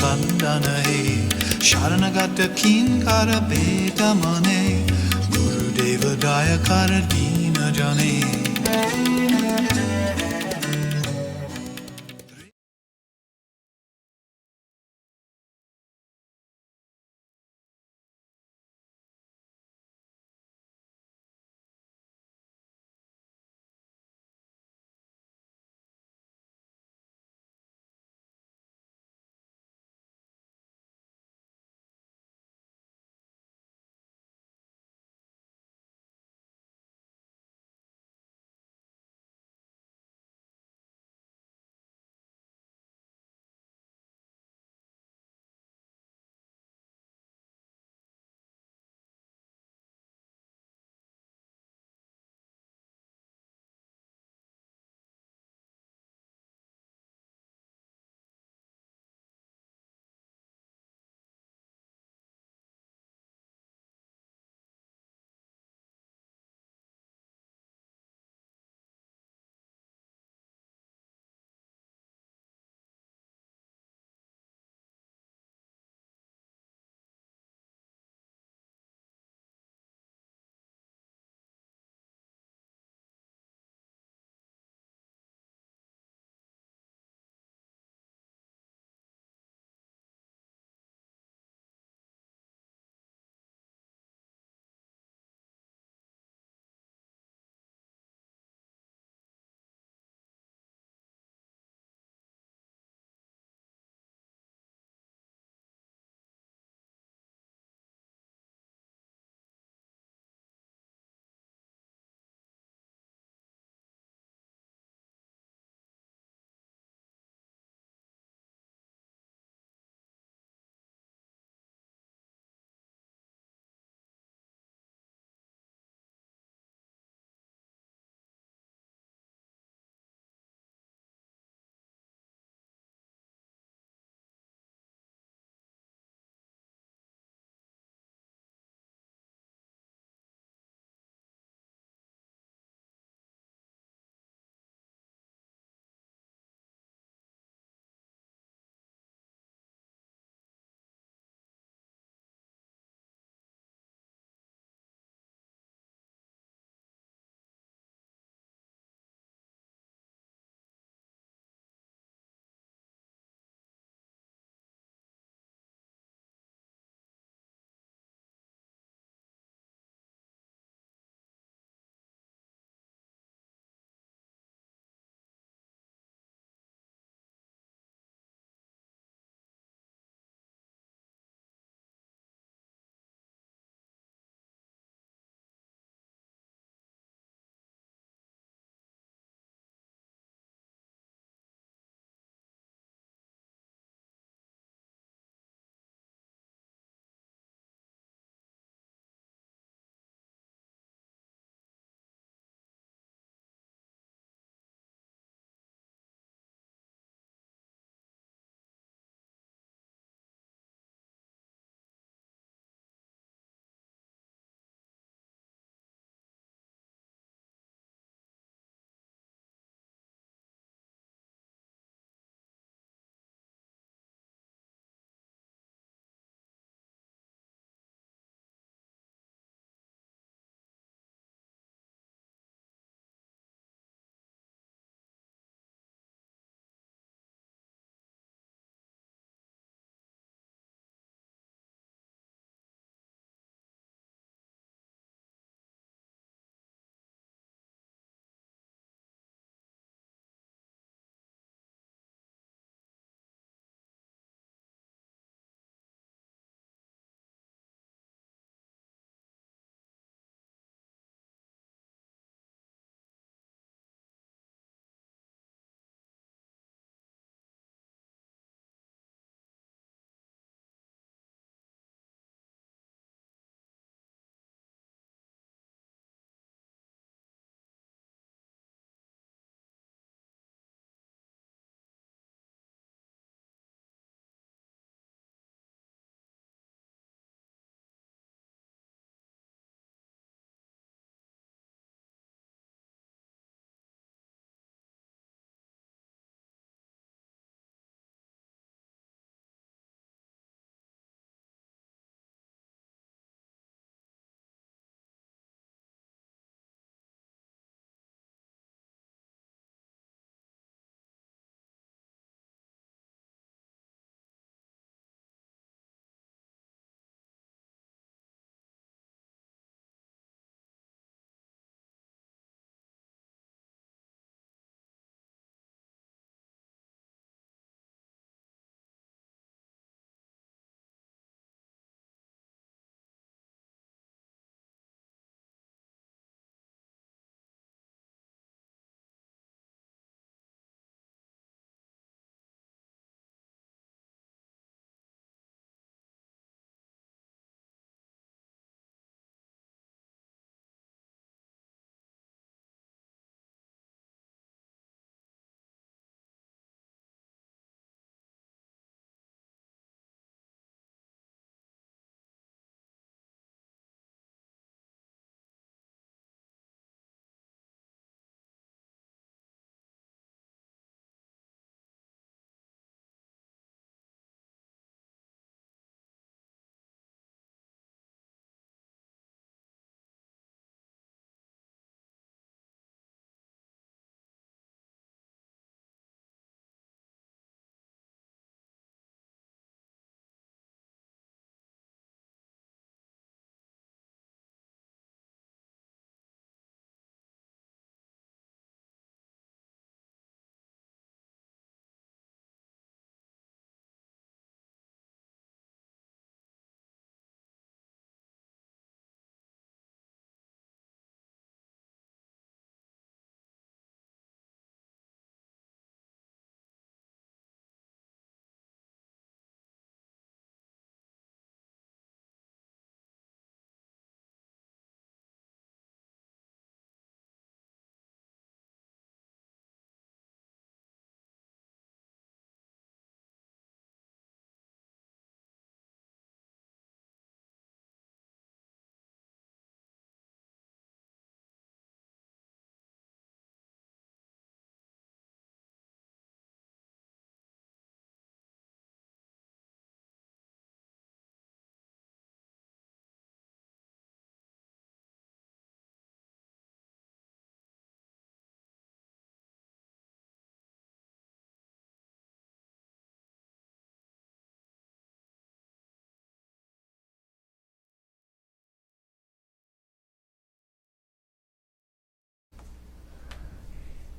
vandana he, Sharanagata kinkara betamane, Guru Deva Dayakara dina jane.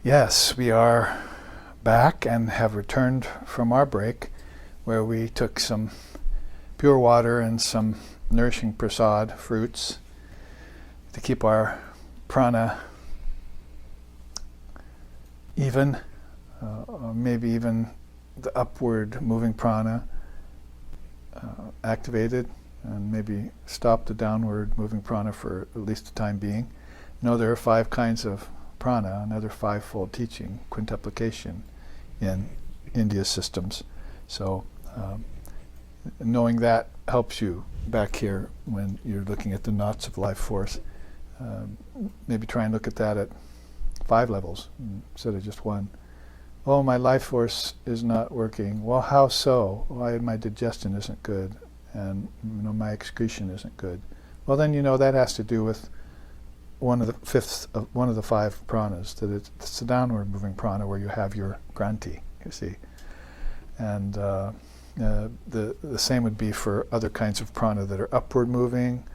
Yes, we are back and have returned from our break where we took some pure water and some nourishing prasad fruits to keep our prana even, or maybe even the upward moving prana activated, and maybe stop the downward moving prana for at least the time being. There are 5 kinds of prana, another 5-fold teaching, quintuplication in India's systems. So knowing that helps you back here when you're looking at the knots of life force. Maybe try and look at that at 5 levels instead of just 1. Oh, my life force is not working. Well, how so? Why my digestion isn't good, and my excretion isn't good. Well, then that has to do with one of the 5 pranas. That it's the downward moving prana where you have your granthi. You see, and the same would be for other kinds of prana that are upward moving,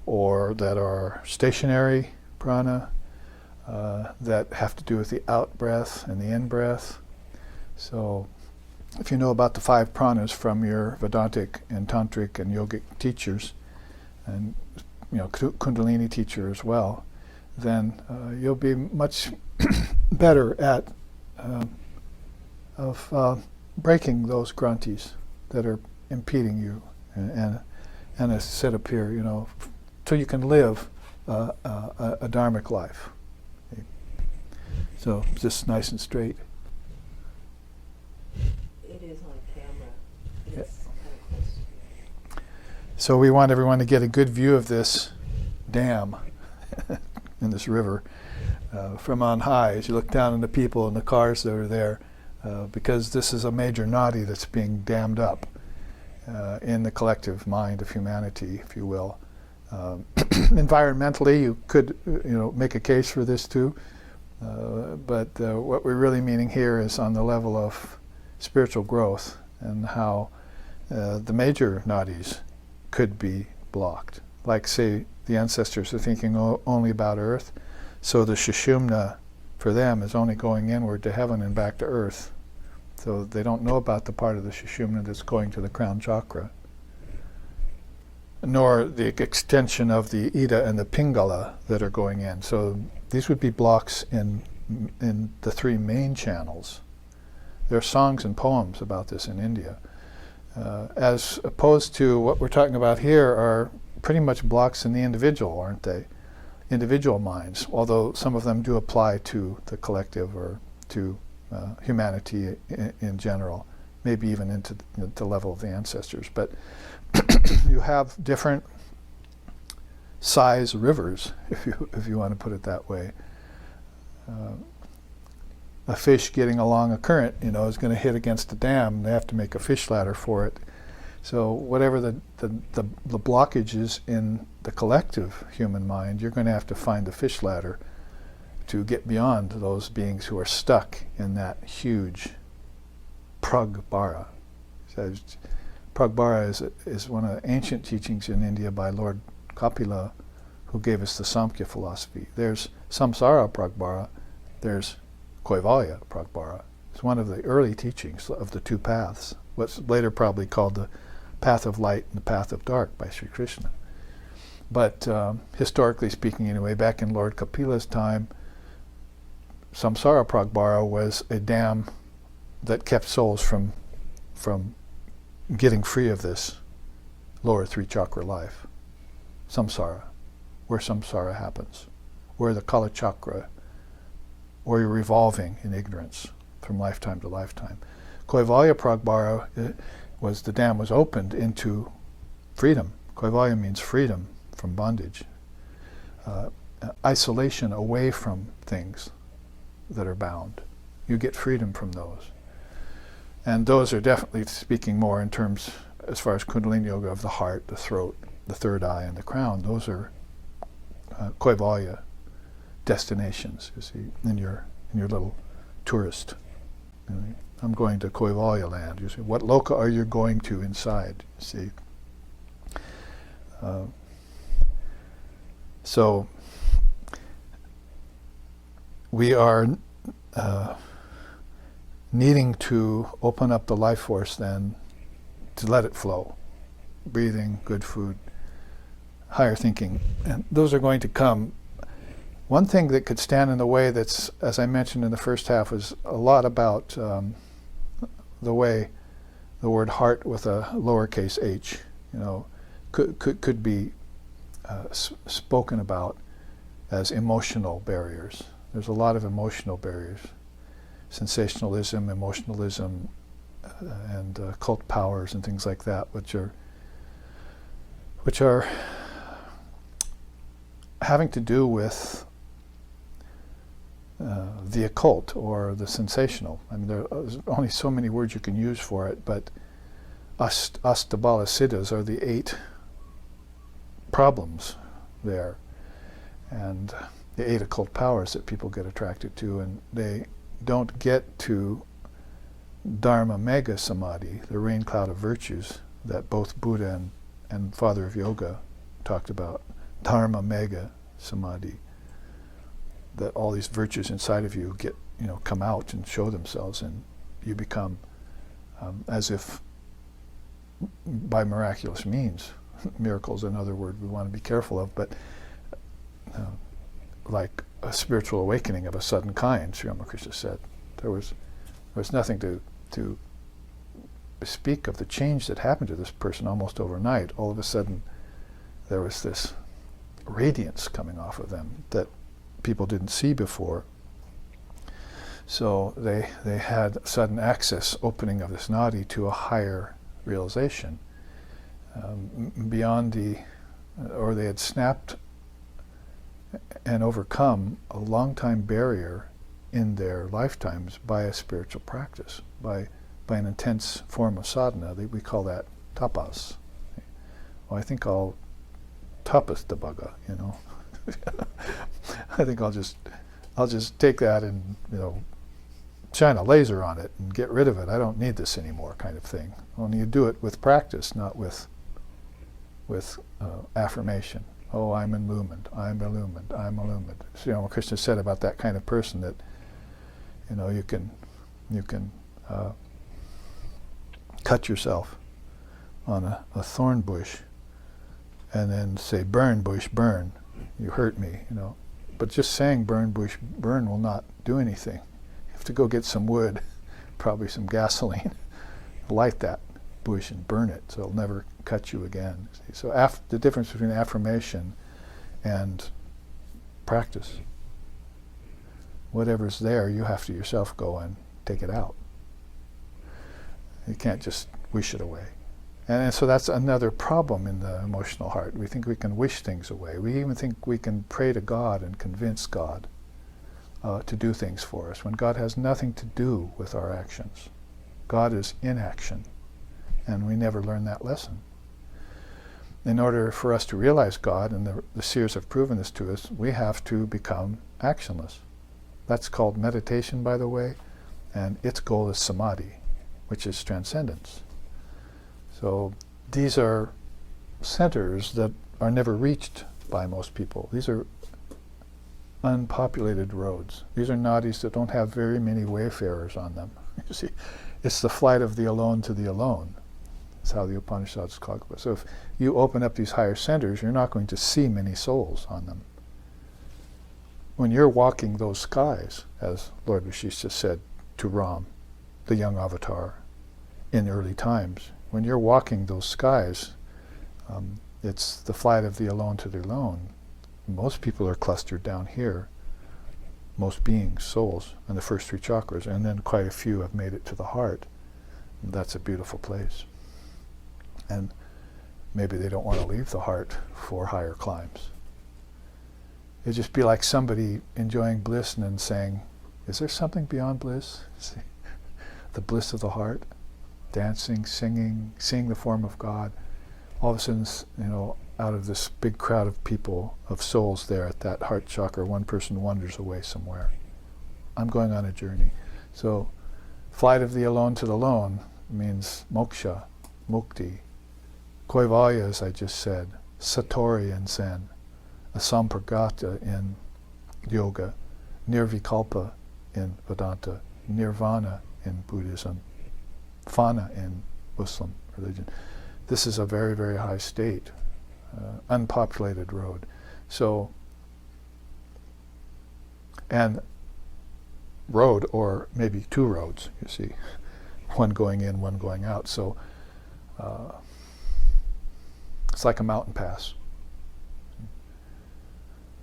or that are stationary prana. That have to do with the out breath and the in breath. So if you know about the 5 pranas from your Vedantic and Tantric and Yogic teachers, and Kundalini teacher as well, then you'll be much better at breaking those granthis that are impeding you, and as I said up here, till you can live a dharmic life. So just nice and straight. It is on camera. It's kind of close to you. So we want everyone to get a good view of this dam in this river from on high as you look down on the people and the cars that are there, because this is a major nadi that's being dammed up in the collective mind of humanity, if you will. Environmentally, you could make a case for this too. But what we're really meaning here is on the level of spiritual growth, and how the major nadis could be blocked. Like, say, the ancestors are thinking only about earth, so the Sushumna for them is only going inward to heaven and back to earth. So they don't know about the part of the Sushumna that's going to the crown chakra, nor the extension of the Ida and the Pingala that are going in. So these would be blocks in the 3 main channels. There are songs and poems about this in India. As opposed to what we're talking about here are pretty much blocks in the individual, aren't they? Individual minds, although some of them do apply to the collective or to humanity in general, maybe even into the level of the ancestors. But you have different size rivers, if you want to put it that way. A fish getting along a current, is going to hit against a dam. They have to make a fish ladder for it. So whatever the blockage is in the collective human mind, you're going to have to find the fish ladder to get beyond those beings who are stuck in that huge pragbara. Pragbara is one of the ancient teachings in India by Lord Kapila, who gave us the Samkhya philosophy. There's samsara pragbara, there's Kaivalya pragbara. It's one of the early teachings of the 2 paths, what's later probably called the path of light and the path of dark by Sri Krishna. But historically speaking anyway, back in Lord Kapila's time, samsara pragbara was a dam that kept souls from getting free of this lower 3 chakra life. Samsara, where samsara happens, where the Kala chakra, where you're revolving in ignorance from lifetime to lifetime. Kaivalya pragbara was the dam was opened into freedom. Kaivalya means freedom from bondage, isolation away from things that are bound. You get freedom from those. And those are definitely speaking more in terms, as far as Kundalini Yoga, of the heart, the throat, the third eye, and the crown. Those are Kaivalya destinations, you see, in your little tourist. I'm going to Kaivalya land. You see, what loka are you going to inside? You see. So we are needing to open up the life force then to let it flow. Breathing, good food, higher thinking. And those are going to come. One thing that could stand in the way that's, as I mentioned in the first half, was a lot about the way the word heart with a lowercase h, could be spoken about as emotional barriers. There's a lot of emotional barriers. Sensationalism, emotionalism, and cult powers and things like that, which are having to do with the occult or the sensational. I mean, there's only so many words you can use for it, but Astabala Siddhas are the 8 problems there, and the 8 occult powers that people get attracted to, and they don't get to Dharma Mega Samadhi, the rain cloud of virtues that both Buddha and Father of Yoga talked about. Dharma Mega Samadhi, that all these virtues inside of you get, come out and show themselves, and you become as if by miraculous means. Miracles, another word we want to be careful of, but like a spiritual awakening of a sudden kind, Sri Ramakrishna said. There was nothing to speak of the change that happened to this person almost overnight. All of a sudden, there was this radiance coming off of them that people didn't see before. So they had sudden access, opening of this nadi to a higher realization, beyond or they had snapped and overcome a long time barrier in their lifetimes by a spiritual practice, by an intense form of sadhana. We call that tapas. Well, I think I'll tapas the bhaga, I think I'll just take that and shine a laser on it and get rid of it. I don't need this anymore, kind of thing. Only you do it with practice, not with affirmation. Oh, I'm illumined, I'm illumined, I'm illumined. So, what Krishna said about that kind of person, that you can cut yourself on a thorn bush and then say, burn bush, burn. You hurt me, But just saying burn bush, burn will not do anything. You have to go get some wood, probably some gasoline, light that bush and burn it so it'll never cut you again. So the difference between affirmation and practice. Whatever's there, you have to yourself go and take it out. You can't just wish it away. And so that's another problem in the emotional heart. We think we can wish things away. We even think we can pray to God and convince God to do things for us, when God has nothing to do with our actions. God is in action, and we never learn that lesson. In order for us to realize God, and the seers have proven this to us, we have to become actionless. That's called meditation, by the way, and its goal is samadhi, which is transcendence. So these are centers that are never reached by most people. These are unpopulated roads. These are nadis that don't have very many wayfarers on them. You see, it's the flight of the alone to the alone. That's how the Upanishads talk about it. So if you open up these higher centers, you're not going to see many souls on them. When you're walking those skies, as Lord Krishna said to Ram, the young avatar, in early times, when you're walking those skies, it's the flight of the alone to the alone. Most people are clustered down here, most beings, souls, in the first 3 chakras, and then quite a few have made it to the heart. And that's a beautiful place. And maybe they don't want to leave the heart for higher climbs. It'd just be like somebody enjoying bliss and then saying, is there something beyond bliss? See? The bliss of the heart, dancing, singing, seeing the form of God. All of a sudden, out of this big crowd of people, of souls there at that heart chakra, one person wanders away somewhere. I'm going on a journey. So, flight of the alone to the alone means moksha, mukti. Kaivalya, as I just said, satori in Zen, asampragata in yoga, nirvikalpa in Vedanta, nirvana in Buddhism, fana in Muslim religion. This is a very, very high state, unpopulated road. So, and road, or maybe two roads, you see, one going in, one going out. So it's like a mountain pass.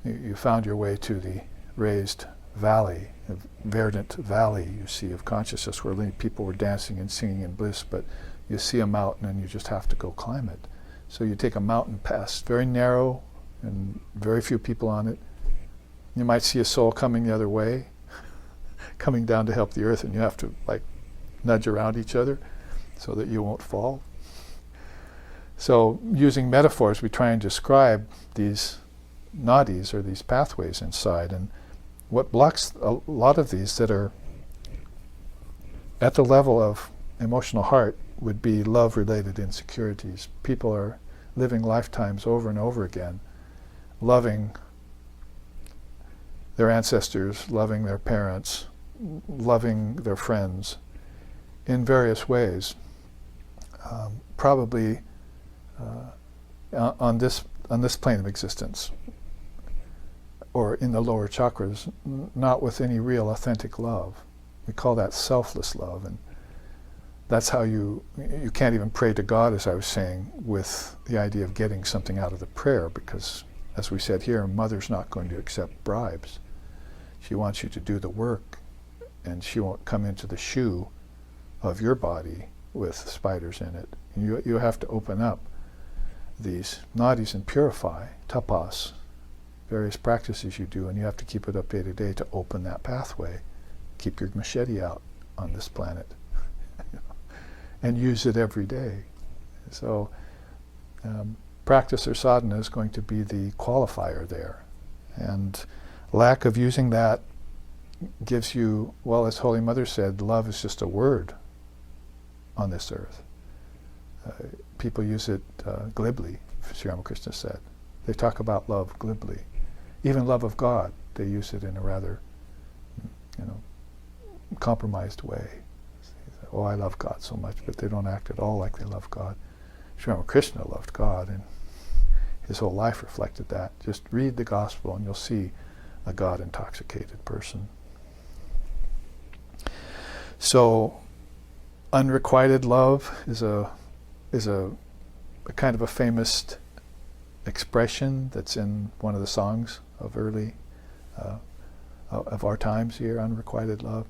You found your way to the raised valley, a verdant valley, you see, of consciousness, where people were dancing and singing in bliss, but you see a mountain and you just have to go climb it. So you take a mountain pass, very narrow and very few people on it. You might see a soul coming the other way, coming down to help the earth, and you have to like nudge around each other so that you won't fall. So using metaphors, we try and describe these nadis, or these pathways inside, and what blocks a lot of these that are at the level of emotional heart would be love-related insecurities. People are living lifetimes over and over again, loving their ancestors, loving their parents, loving their friends in various ways. Probably on this plane of existence, or in the lower chakras, not with any real authentic love. We call that selfless love, and that's how you can't even pray to God, as I was saying, with the idea of getting something out of the prayer, because, as we said here, Mother's not going to accept bribes. She wants you to do the work, and she won't come into the shoe of your body with spiders in it. You have to open up these nadis and purify, tapas, various practices you do, and you have to keep it up day to day to open that pathway. Keep your machete out on this planet and use it every day. So practice or sadhana is going to be the qualifier there. And lack of using that gives you, well, as Holy Mother said, love is just a word on this earth. People use it glibly, Sri Ramakrishna said. They talk about love glibly. Even love of God, they use it in a rather, compromised way. Oh, I love God so much, but they don't act at all like they love God. Sri Ramakrishna loved God, and his whole life reflected that. Just read the gospel and you'll see a God-intoxicated person. So, unrequited love is a kind of a famous expression that's in one of the songs of early of our times here, unrequited love.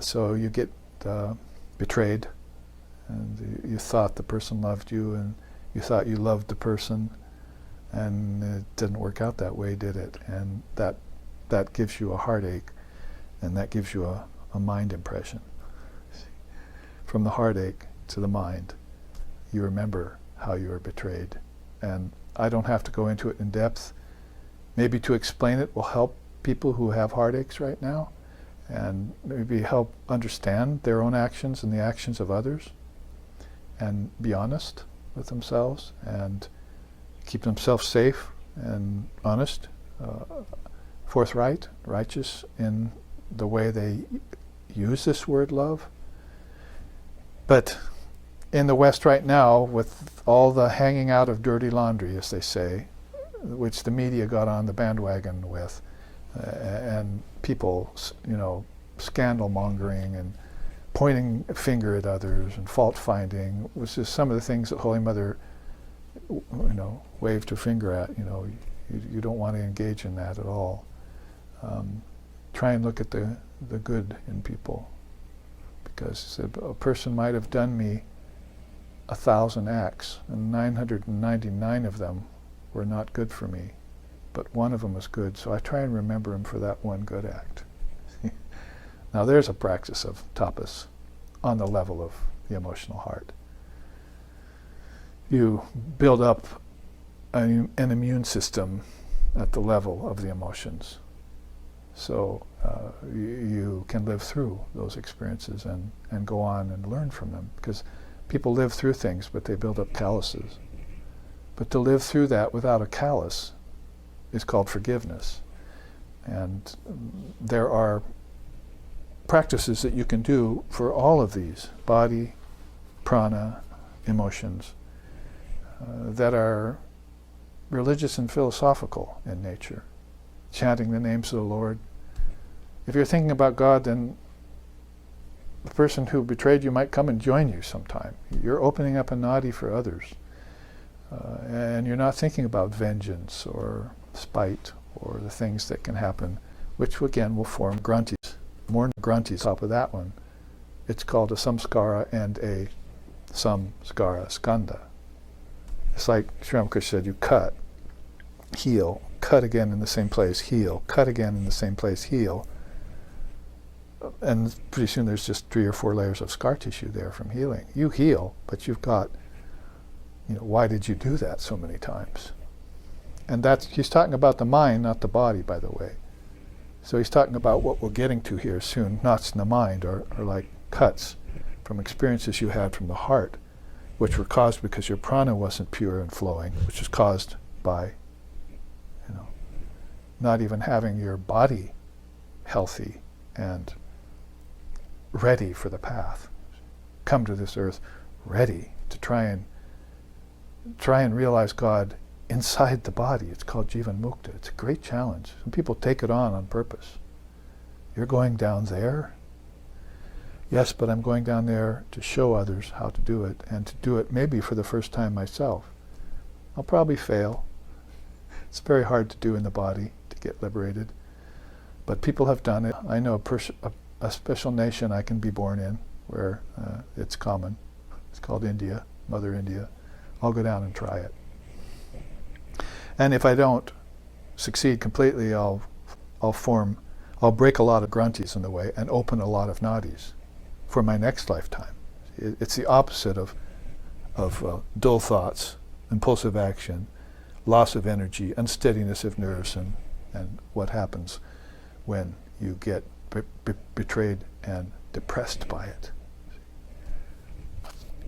So you get betrayed, and you thought the person loved you, and you thought you loved the person, and it didn't work out that way, did it? And that gives you a heartache, and that gives you a mind impression. From the heartache to the mind, you remember how you were betrayed. And I don't have to go into it in depth. Maybe to explain it will help people who have heartaches right now, and maybe help understand their own actions and the actions of others, and be honest with themselves, and keep themselves safe and honest, forthright, righteous in the way they use this word love. But in the West right now, with all the hanging out of dirty laundry, as they say, which the media got on the bandwagon with, and people, scandal mongering and pointing a finger at others and fault finding, was just some of the things that Holy Mother, waved her finger at. You don't want to engage in that at all. Try and look at the good in people, because a person might have done me 1,000 acts, and 999 of them were not good for me, but one of them was good, so I try and remember him for that one good act. Now there's a practice of tapas on the level of the emotional heart. You build up an immune system at the level of the emotions, so you can live through those experiences and go on and learn from them, because people live through things, but they build up calluses. But to live through that without a callus is called forgiveness. And there are practices that you can do for all of these, body, prana, emotions, that are religious and philosophical in nature. Chanting the names of the Lord. If you're thinking about God, then the person who betrayed you might come and join you sometime. You're opening up a nadi for others. And you're not thinking about vengeance or spite or the things that can happen, which again will form grantis. More grantis on top of that one. It's called a samskara and a samskara skanda. It's like Sri Ramakrishna said, you cut, heal, cut again in the same place, heal, cut again in the same place, heal. And pretty soon there's just 3 or 4 layers of scar tissue there from healing. You heal, but you've got, why did you do that so many times? And he's talking about the mind, not the body, by the way. So he's talking about what we're getting to here soon. Knots in the mind are like cuts from experiences you had from the heart, which were caused because your prana wasn't pure and flowing, which was caused by, not even having your body healthy and ready for the path. Come to this earth ready to try and realize God inside the body. It's called Jivan Mukta. It's a great challenge. Some people take it on purpose. You're going down there? Yes, but I'm going down there to show others how to do it, and to do it maybe for the first time myself. I'll probably fail. It's very hard to do in the body to get liberated. But people have done it. I know a special nation I can be born in where it's common. It's called India, Mother India. I'll go down and try it. And if I don't succeed completely, I'll break a lot of grantis in the way and open a lot of nadis for my next lifetime. It's the opposite of dull thoughts, impulsive action, loss of energy, unsteadiness of nerves, and what happens when you get betrayed and depressed by it.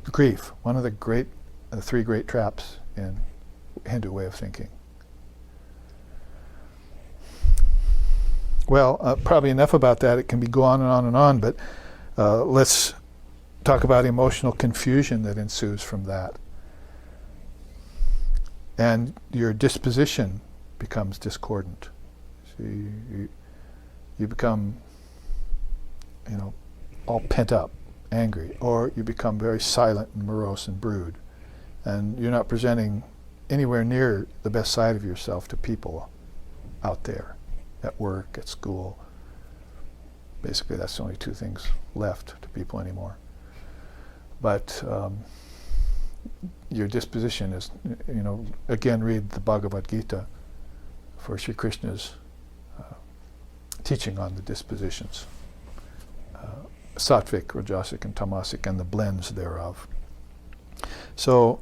Grief, one of the 3 great traps in Hindu way of thinking. Well, probably enough about that. It can go on and on and on, but let's talk about emotional confusion that ensues from that. And your disposition becomes discordant. So you become, all pent up, angry, or you become very silent and morose and brood, and you're not presenting anywhere near the best side of yourself to people out there, at work, at school. Basically, that's the only 2 things left to people anymore. But your disposition is, again, read the Bhagavad Gita for Sri Krishna's teaching on the dispositions. Sattvic, Rajasic, and Tamasic, and the blends thereof. So,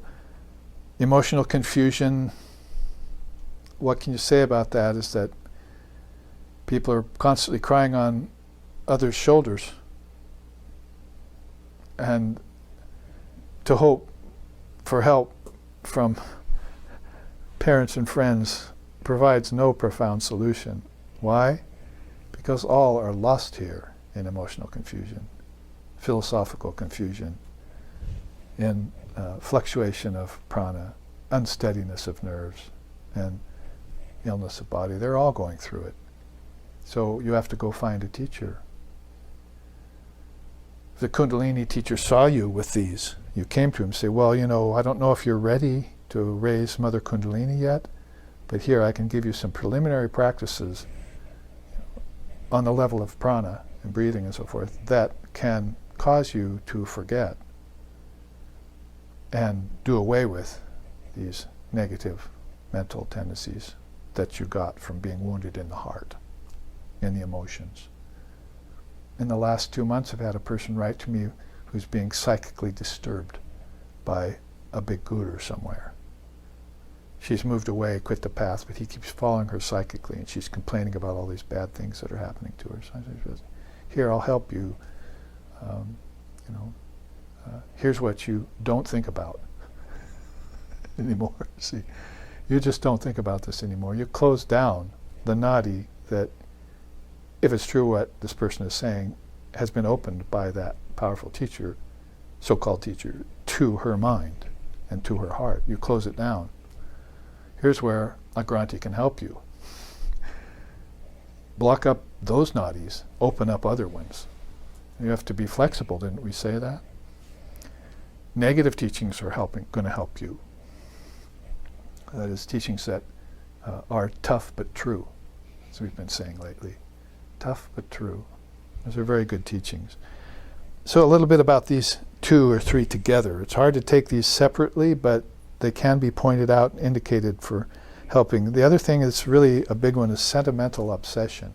emotional confusion, what can you say about that is that people are constantly crying on others' shoulders, and to hope for help from parents and friends provides no profound solution. Why? Because all are lost here in emotional confusion, philosophical confusion, in fluctuation of prana, unsteadiness of nerves, and illness of body. They're all going through it. So you have to go find a teacher. If the Kundalini teacher saw you with these, you came to him and say, well, I don't know if you're ready to raise Mother Kundalini yet, but here I can give you some preliminary practices on the level of prana and breathing and so forth that can cause you to forget and do away with these negative mental tendencies that you got from being wounded in the heart, in the emotions. In the last 2 months, I've had a person write to me who's being psychically disturbed by a big guru somewhere. She's moved away, quit the path, but he keeps following her psychically, and she's complaining about all these bad things that are happening to her. So I said, here, I'll help you. Here's what you don't think about anymore. See, you just don't think about this anymore. You close down the nadi that, if it's true what this person is saying, has been opened by that powerful teacher, so-called teacher, to her mind and to her heart. You close it down. Here's where a Granthi can help you. Block up those nadis, open up other ones. You have to be flexible, didn't we say that? Negative teachings are going to help you. That is, teachings that are tough but true, as we've been saying lately. Tough but true. Those are very good teachings. So a little bit about these 2 or 3 together. It's hard to take these separately, but they can be pointed out, indicated for helping. The other thing that's really a big one is sentimental obsession.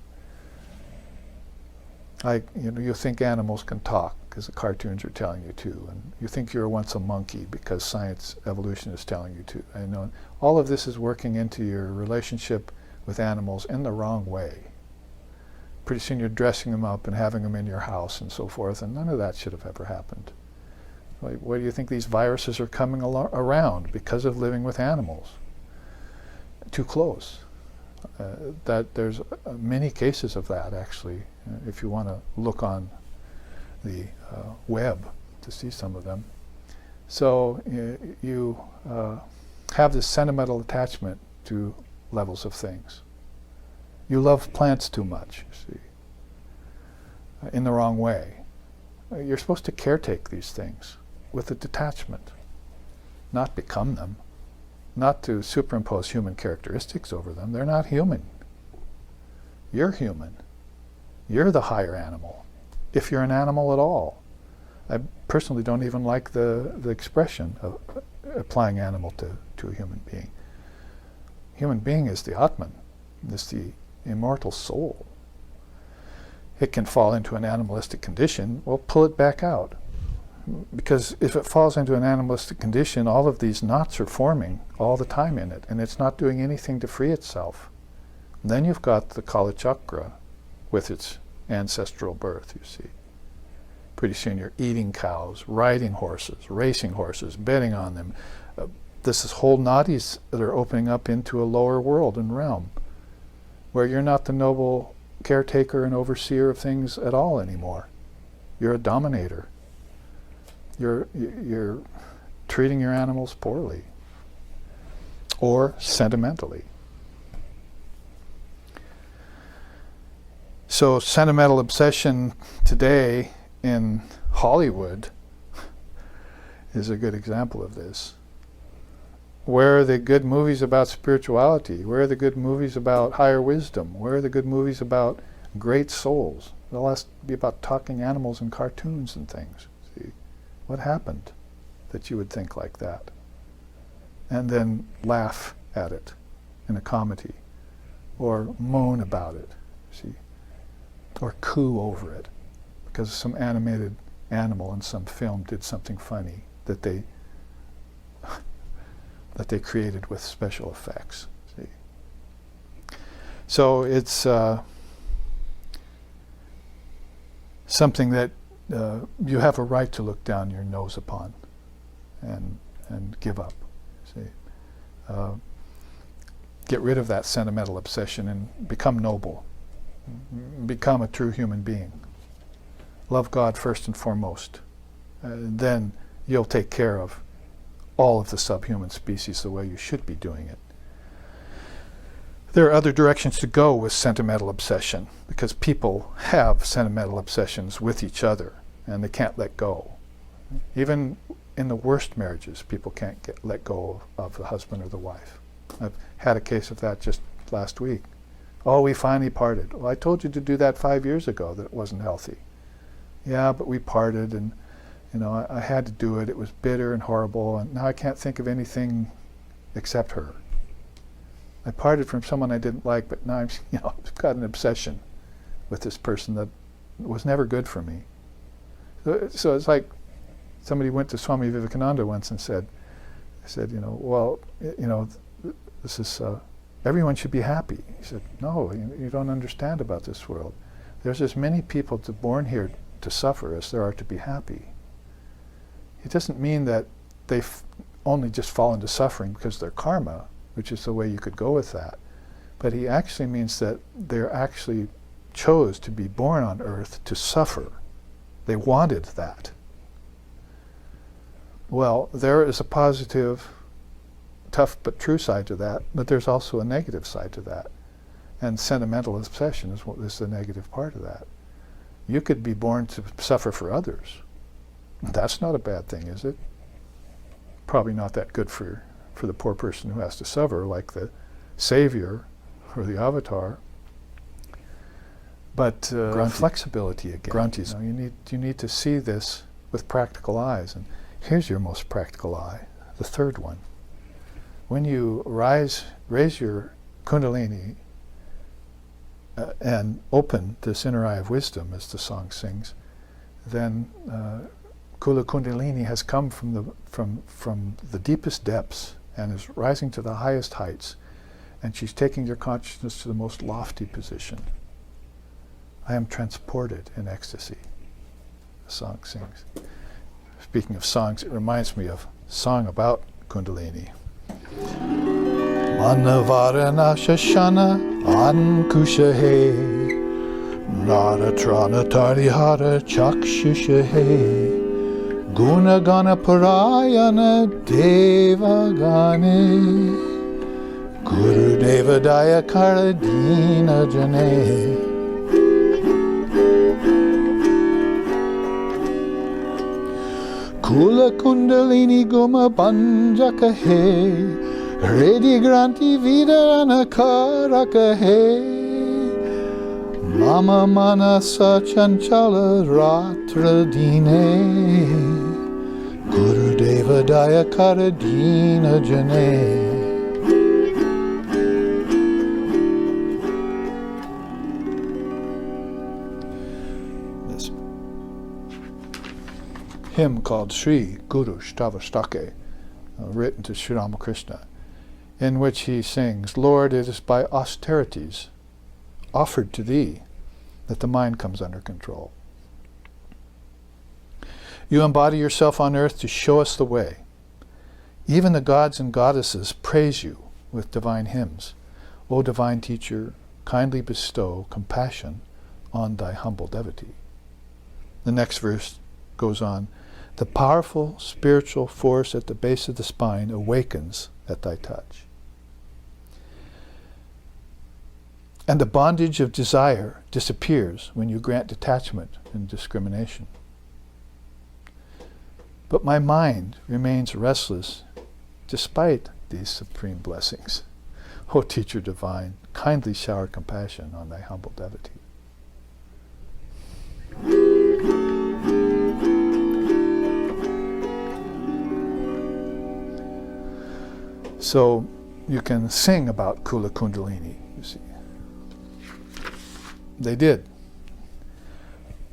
You think animals can talk because the cartoons are telling you to, and you think you were once a monkey because science, evolution is telling you to. I know all of this is working into your relationship with animals in the wrong way. Pretty soon you're dressing them up and having them in your house and so forth, and none of that should have ever happened. Why do you think these viruses are coming around? Because of living with animals. Too close. That there's many cases of that, actually, if you want to look on the web to see some of them. So you have this sentimental attachment to levels of things. You love plants too much, you see, in the wrong way. You're supposed to caretake these things with a detachment, not become them, not to superimpose human characteristics over them. They're not human. You're human. You're the higher animal, if you're an animal at all. I personally don't even like the expression of applying animal to a human being. Human being is the Atman, is the immortal soul. It can fall into an animalistic condition. Well, pull it back out. Because if it falls into an animalistic condition, all of these knots are forming all the time in it, and it's not doing anything to free itself. And then you've got the Kala Chakra with its ancestral birth, you see. Pretty soon you're eating cows, riding horses, racing horses, betting on them. This is whole nadis that are opening up into a lower world and realm, where you're not the noble caretaker and overseer of things at all anymore. You're a dominator. You're treating your animals poorly or sentimentally. So sentimental obsession today in Hollywood is a good example of this. Where are the good movies about spirituality? Where are the good movies about higher wisdom? Where are the good movies about great souls? They'll be about talking animals and cartoons and things. See? What happened that you would think like that? And then laugh at it in a comedy, or moan about it, see? Or coo over it, because some animated animal in some film did something funny that they created with special effects. See? So it's something that you have a right to look down your nose upon and give up. See? Get rid of that sentimental obsession and become noble. Become a true human being. Love God first and foremost. Then you'll take care of all of the subhuman species the way you should be doing it. There are other directions to go with sentimental obsession, because people have sentimental obsessions with each other and they can't let go. Even in the worst marriages, people can't let go of the husband or the wife. I've had a case of that just last week. Oh, we finally parted. Well, I told you to do that 5 years ago, that it wasn't healthy. Yeah, but we parted, and I had to do it. It was bitter and horrible, and now I can't think of anything except her. I parted from someone I didn't like, but now I've got an obsession with this person that was never good for me. So it's like somebody went to Swami Vivekananda once and said, this is, everyone should be happy. He said, no, you don't understand about this world. There's as many people born here to suffer as there are to be happy. It doesn't mean that they only just fall into suffering because they're karma, which is the way you could go with that. But he actually means that they actually chose to be born on earth to suffer They wanted that. Well, there is a positive, tough but true side to that, but there's also a negative side to that. And sentimental obsession is the negative part of that. You could be born to suffer for others. That's not a bad thing, is it? Probably not that good for the poor person who has to suffer, like the savior or the avatar. But flexibility again. Grunties. You need to see this with practical eyes. And here's your most practical eye, the third one. When you raise your Kundalini and open this inner eye of wisdom, as the song sings, then Kula Kundalini has come from the deepest depths and is rising to the highest heights, and she's taking your consciousness to the most lofty position. I am transported in ecstasy, the song sings. Speaking of songs, it reminds me of a song about Kundalini. Manavarana Shashana Ankushahe Naratrana Tarihara Chakshushahe Gunagana Parayana Devagane Guru Devadaya Karadina Jane Kula Kundalini Guma Banjakahe Redi Granti Vida Anakarakahe Mama Manasa Chanchala Ratradine Guru Deva Daya Karadina Jane. This hymn called Sri Guru Stavastake, written to Sri Ramakrishna, in which he sings, Lord, it is by austerities offered to thee that the mind comes under control. You embody yourself on earth to show us the way. Even the gods and goddesses praise you with divine hymns. O divine teacher, kindly bestow compassion on thy humble devotee. The next verse goes on, the powerful spiritual force at the base of the spine awakens at thy touch. And the bondage of desire disappears when you grant detachment and discrimination. But my mind remains restless despite these supreme blessings. O teacher divine, kindly shower compassion on thy humble devotee. So you can sing about Kula Kundalini, you see. They did.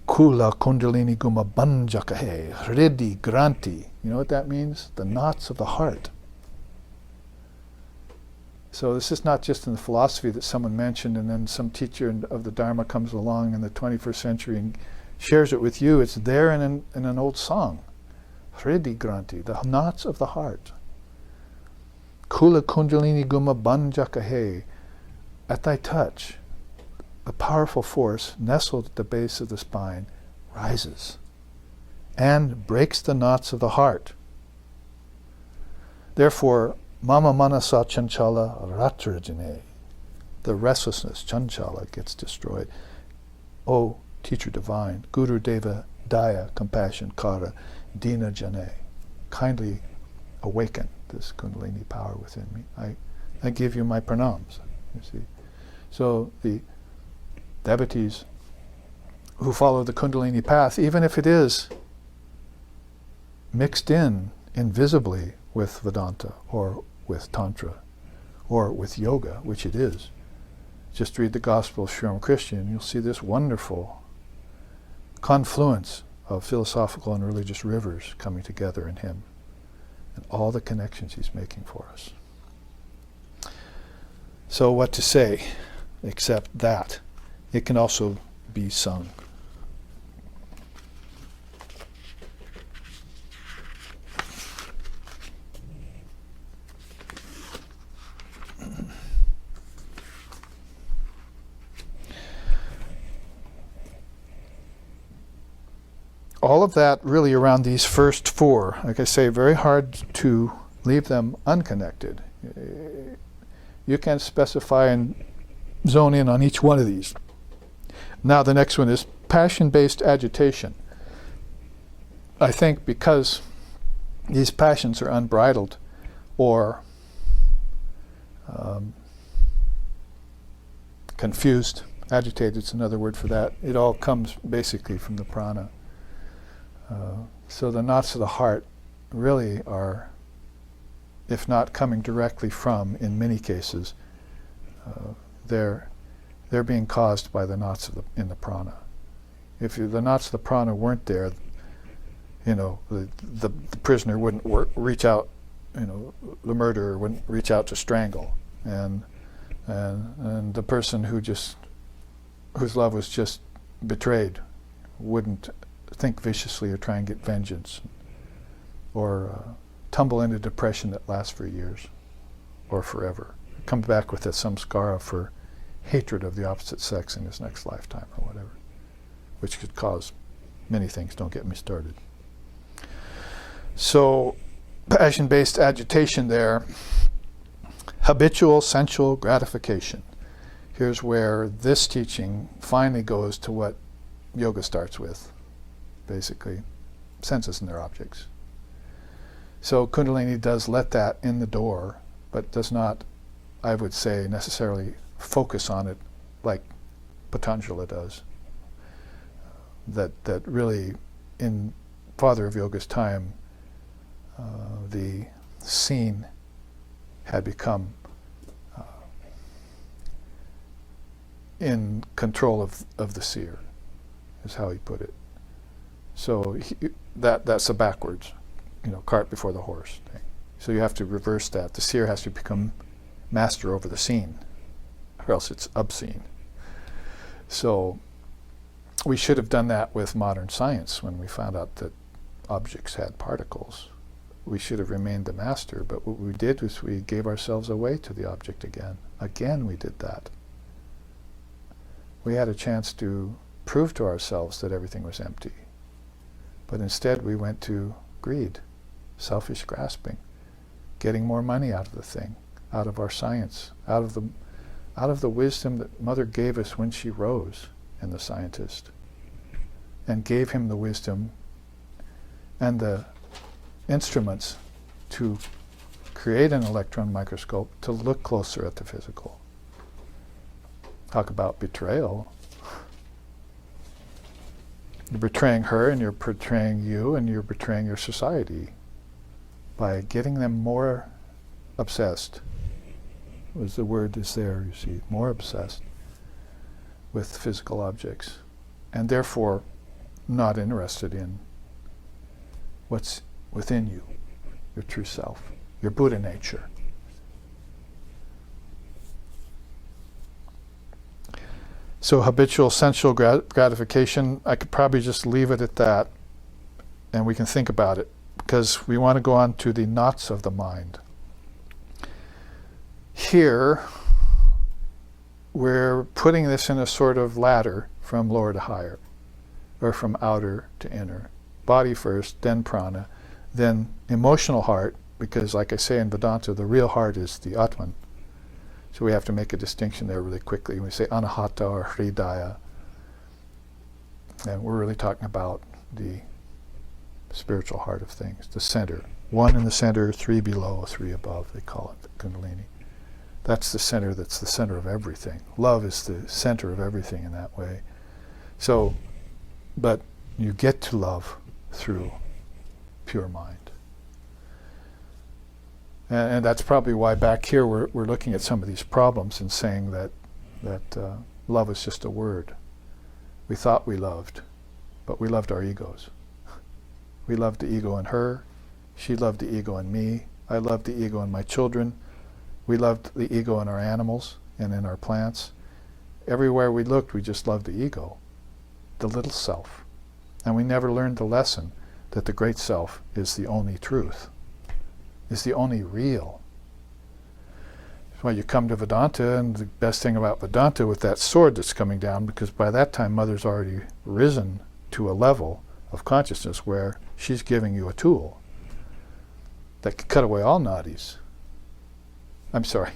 Kula Kundalini Guma Banjakahe, Hriddhi Granti. You know what that means? The knots of the heart. So this is not just in the philosophy that someone mentioned and then some teacher of the Dharma comes along in the 21st century and shares it with you. It's there in an old song. Hriddhi Granti, the knots of the heart. Kula Kundalini Guma Banjakahe, at thy touch, a powerful force nestled at the base of the spine rises and breaks the knots of the heart. Therefore, Mama Manasa Chanchala Ratrajane, the restlessness, Chanchala, gets destroyed. O teacher divine, Guru Deva Daya, compassion, Kara, Dina Jane, kindly awaken this Kundalini power within me. I give you my pranams, you see. So the devotees who follow the Kundalini path, even if it is mixed in invisibly with Vedanta or with Tantra or with yoga, which it is. Just read the Gospel of Sri Ramakrishna and you'll see this wonderful confluence of philosophical and religious rivers coming together in him and all the connections he's making for us. So what to say except that it can also be sung. all of that really around these first four. Like I say, very hard to leave them unconnected. You can specify and zone in on each one of these. Now the next one is passion-based agitation. I think because these passions are unbridled, or confused, agitated is another word for that. It all comes basically from the prana. So the knots of the heart really are, if not coming directly from, in many cases, they're being caused by the knots in the prana. If the knots of the prana weren't there, the prisoner wouldn't reach out, the murderer wouldn't reach out to strangle, and the person whose love was just betrayed wouldn't think viciously or try and get vengeance, or tumble into depression that lasts for years or forever. Come back with a samskara for hatred of the opposite sex in his next lifetime or whatever, which could cause many things. Don't get me started. So, passion-based agitation there, habitual sensual gratification. Here's where this teaching finally goes to what yoga starts with, basically, senses and their objects. So Kundalini does let that in the door, but does not, I would say, necessarily focus on it like Patanjali does. That really, in Father of Yoga's time, the scene had become in control of the seer, is how he put it. So that's a backwards, cart before the horse thing. So you have to reverse that. The seer has to become master over the scene, or else it's obscene. So we should have done that with modern science when we found out that objects had particles. We should have remained the master, but what we did was we gave ourselves away to the object again. Again we did that. We had a chance to prove to ourselves that everything was empty. But instead we went to greed, selfish grasping, getting more money out of the thing, out of our science, out of the wisdom that Mother gave us when she rose in the scientist, and gave him the wisdom and the instruments to create an electron microscope to look closer at the physical. Talk about betrayal. You're betraying her, and you're betraying you, and you're betraying your society by getting them more obsessed. Was the word is there, you see, more obsessed with physical objects, and therefore not interested in what's within you, your true self, your Buddha nature. So habitual sensual gratification, I could probably just leave it at that, and we can think about it, because we want to go on to the knots of the mind. Here, we're putting this in a sort of ladder from lower to higher, or from outer to inner. Body first, then prana, then emotional heart, because like I say in Vedanta, the real heart is the Atman. So we have to make a distinction there really quickly. We say anahata or hridaya, and we're really talking about the spiritual heart of things, the center. One in the center, three below, three above, they call it Kundalini. That's the center of everything. Love is the center of everything in that way. So, but you get to love through pure mind. And that's probably why back here we're looking at some of these problems and saying that love is just a word. We thought we loved, but we loved our egos. We loved the ego in her, she loved the ego in me, I loved the ego in my children, we loved the ego in our animals and in our plants. Everywhere we looked, we just loved the ego, the little self. And we never learned the lesson that the great self is the only truth, is the only real. That's why you come to Vedanta, and the best thing about Vedanta with that sword that's coming down, because by that time Mother's already risen to a level of consciousness where she's giving you a tool that can cut away all nadis. I'm sorry.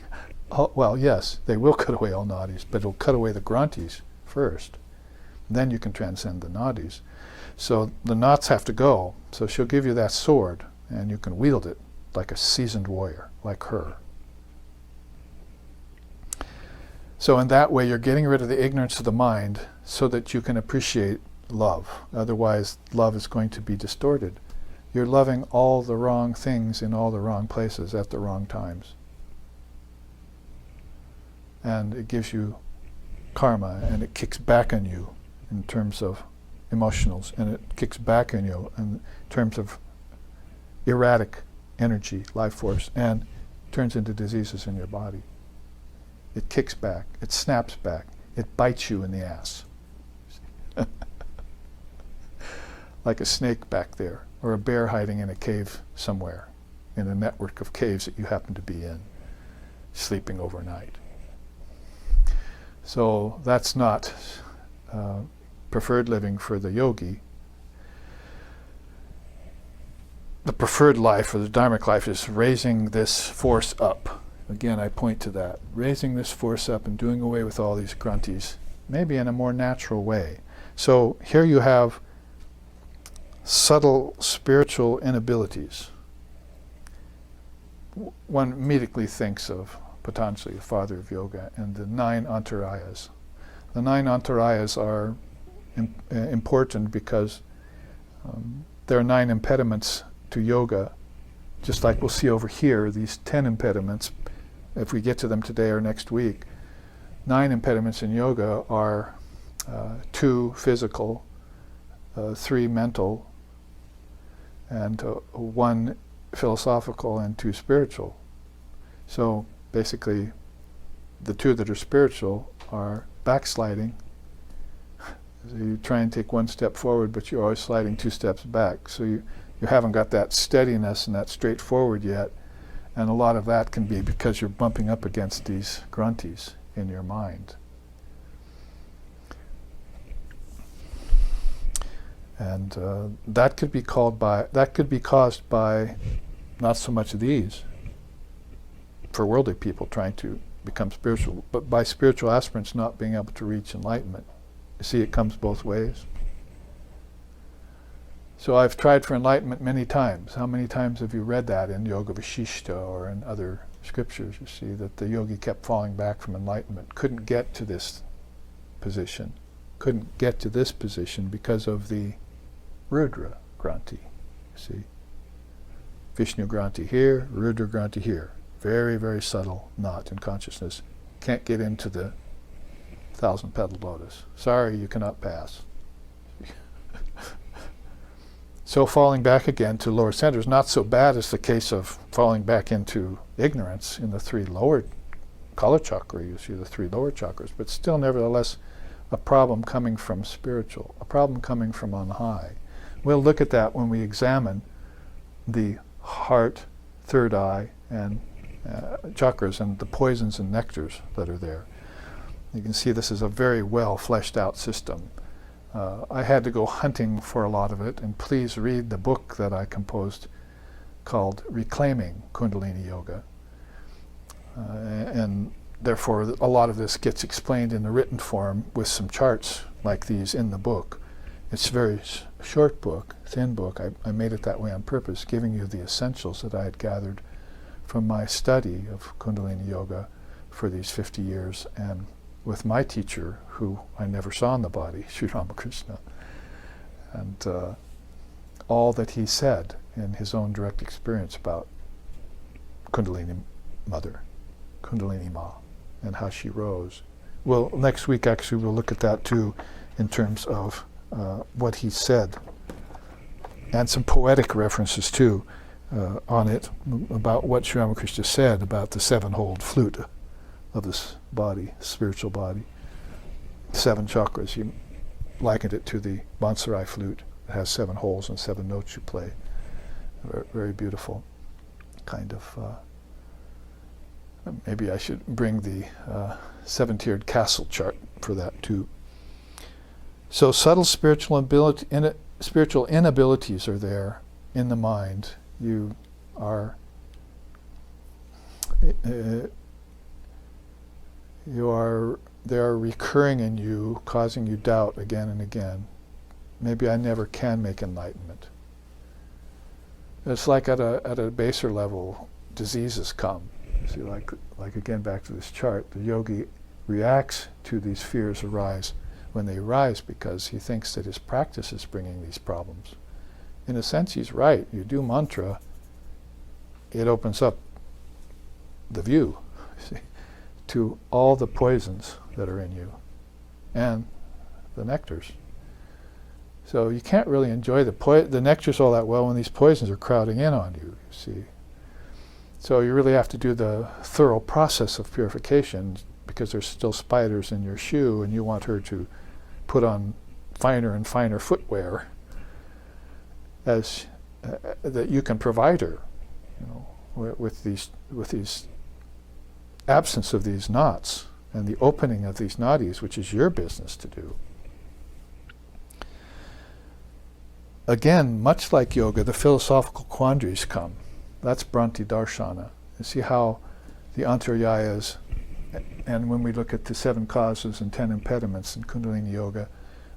Oh, well, yes, they will cut away all nadis, but it'll cut away the grantis first. Then you can transcend the nadis. So the knots have to go. So she'll give you that sword, and you can wield it like a seasoned warrior, like her. So in that way, you're getting rid of the ignorance of the mind so that you can appreciate love. Otherwise, love is going to be distorted. You're loving all the wrong things in all the wrong places at the wrong times. And it gives you karma, and it kicks back on you in terms of emotionals, and it kicks back on you in terms of erratic energy, life force, and turns into diseases in your body. It kicks back, it snaps back, it bites you in the ass. Like a snake back there, or a bear hiding in a cave somewhere, in a network of caves that you happen to be in, sleeping overnight. So that's not preferred living for the yogi. The preferred life, or the dharmic life, is raising this force up. Again, I point to that. Raising this force up and doing away with all these grantis, maybe in a more natural way. So here you have subtle spiritual inabilities. One immediately thinks of Patanjali, the father of yoga, and the 9 antarayas. The 9 antarayas are important because there are 9 impediments to yoga, just like we'll see over here, these 10 impediments, if we get to them today or next week. 9 impediments in yoga are 2 physical, 3 mental, and 1 philosophical and 2 spiritual. So basically, the 2 that are spiritual are backsliding. So you try and take 1 step forward, but you're always sliding 2 steps back. So you haven't got that steadiness and that straightforward yet. And a lot of that can be because you're bumping up against these grantis in your mind. And that could be caused by not so much of these for worldly people trying to become spiritual, but by spiritual aspirants not being able to reach enlightenment. You see, it comes both ways. So I've tried for enlightenment many times. How many times have you read that in Yoga Vishishta or in other scriptures? You see that the yogi kept falling back from enlightenment, couldn't get to this position, because of the Rudra Granti. You see, Vishnu Granti here, Rudra Granti here. Very, very subtle knot in consciousness. Can't get into the 1,000-petaled lotus. Sorry, you cannot pass. So falling back again to lower center is not so bad as the case of falling back into ignorance in the 3 lower Kala chakra. You see the 3 lower chakras, but still nevertheless a problem coming from spiritual, a problem coming from on high. We'll look at that when we examine the heart, 3rd eye, and chakras and the poisons and nectars that are there. You can see this is a very well fleshed out system. I had to go hunting for a lot of it, and please read the book that I composed called Reclaiming Kundalini Yoga. And therefore a lot of this gets explained in the written form with some charts like these in the book. It's a very short book, thin book. I made it that way on purpose, giving you the essentials that I had gathered from my study of Kundalini Yoga for these 50 years, and with my teacher, who I never saw in the body, Sri Ramakrishna, and all that he said in his own direct experience about Kundalini Mother, Kundalini Ma, and how she rose. Well, next week actually we'll look at that too, in terms of what he said, and some poetic references too on it, about what Sri Ramakrishna said about the 7-holed flute of this body, spiritual body. 7 chakras. He likened it to the Bonsai flute. It has 7 holes and 7 notes you play. Very, very beautiful kind of. Maybe I should bring the 7-tiered castle chart for that too. So subtle spiritual spiritual inabilities are there in the mind. You are they are recurring in you, causing you doubt again and again. Maybe I never can make enlightenment. It's like at a baser level, diseases come. See, like again, back to this chart, the yogi reacts to these fears arise when they arise because he thinks that his practice is bringing these problems. In a sense, he's right. You do mantra, it opens up the view, see, to all the poisons that are in you and the nectars. So you can't really enjoy the nectars all that well when these poisons are crowding in on you, you see. So you really have to do the thorough process of purification because there's still spiders in your shoe and you want her to put on finer and finer footwear as that you can provide her, you know, with these absence of these knots and the opening of these nadis, which is your business to do. Again, much like yoga, the philosophical quandaries come. That's Bhranti Darshana. You see how the antaryayas, and when we look at the 7 causes and 10 impediments in Kundalini Yoga,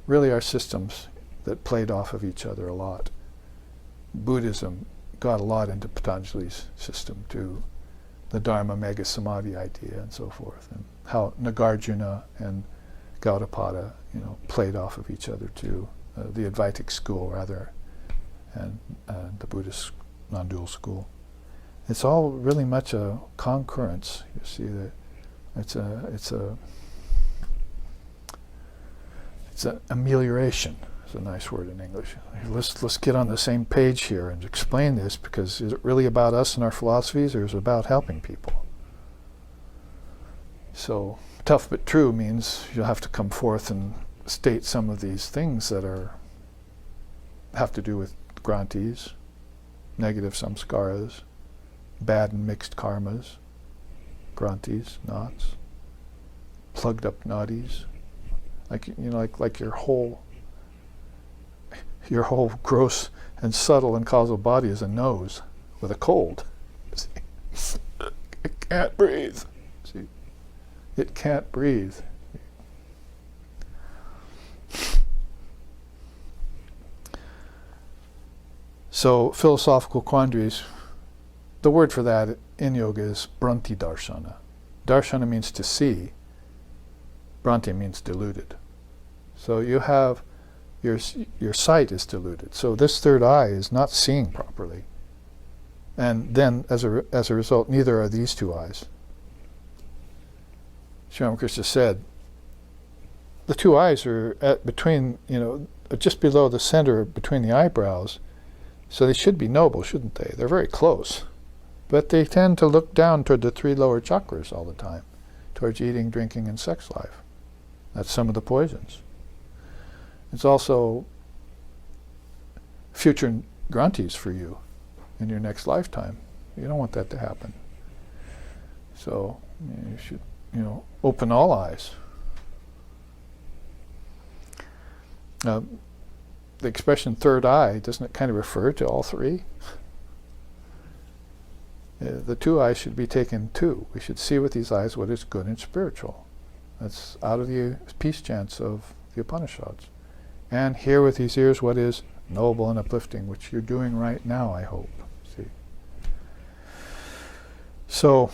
really are systems that played off of each other a lot. Buddhism got a lot into Patanjali's system too, the Dharma Mega Samadhi idea and so forth, and how Nagarjuna and Gaudapada, you know, played off of each other too. The Advaitic school, rather, and the Buddhist non-dual school. It's all really much a concurrence. You see that it's an amelioration. It's a nice word in English. Let's get on the same page here and explain this, because is it really about us and our philosophies, or is it about helping people? So tough but true means you'll have to come forth and state some of these things that have to do with grantis, negative samskaras, bad and mixed karmas, grantis, knots, plugged up nadis, like your whole gross and subtle and causal body is a nose with a cold. See? It can't breathe. See? It can't breathe. So philosophical quandaries, the word for that in yoga is Bhranti Darshana. Darshana means to see. Bhranti means deluded. So you have your sight is deluded. So this third eye is not seeing properly. And then as a result, neither are these 2 eyes. Sri Ramakrishna said, the 2 eyes are between, just below the center between the eyebrows. So they should be noble, shouldn't they? They're very close. But they tend to look down toward the 3 lower chakras all the time, towards eating, drinking, and sex life. That's some of the poisons. It's also future grantis for you in your next lifetime. You don't want that to happen. So you should, open all eyes. The expression third eye, doesn't it kind of refer to all 3? The 2 eyes should be taken too. We should see with these eyes what is good and spiritual. That's out of the peace chants of the Upanishads. And hear with these ears what is noble and uplifting, which you're doing right now, I hope. See. So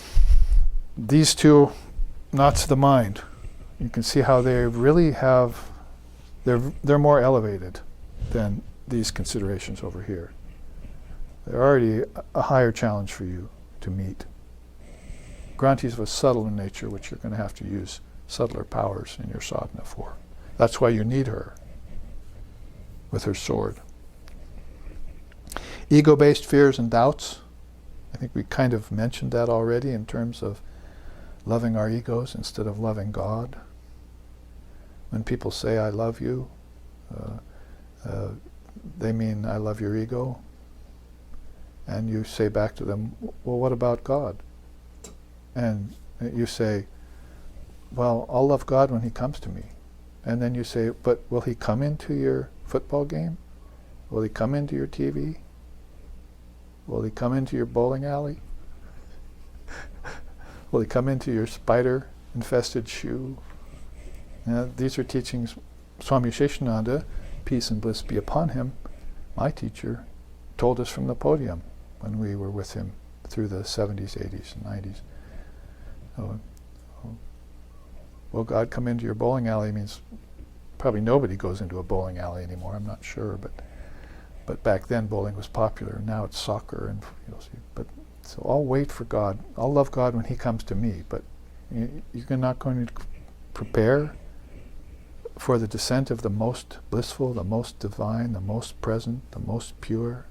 these 2 knots of the mind, you can see how they really have, they're more elevated than these considerations over here. They're already a higher challenge for you to meet. Grantis of a subtler nature, which you're going to have to use subtler powers in your sadhana for. That's why you need her with her sword. Ego-based fears and doubts. I think we kind of mentioned that already in terms of loving our egos instead of loving God. When people say, I love you, they mean, I love your ego. And you say back to them, well, what about God? And you say, well, I'll love God when he comes to me. And then you say, but will he come into your football game? Will he come into your TV? Will he come into your bowling alley? Will he come into your spider-infested shoe? These are teachings Swami Sheshananda, peace and bliss be upon him, my teacher, told us from the podium when we were with him through the 70s, 80s, and 90s. Will God come into your bowling alley means probably nobody goes into a bowling alley anymore, I'm not sure, but back then bowling was popular. Now it's soccer, and so I'll wait for God. I'll love God when he comes to me, but you're not going to prepare for the descent of the most blissful, the most divine, the most present, the most pure,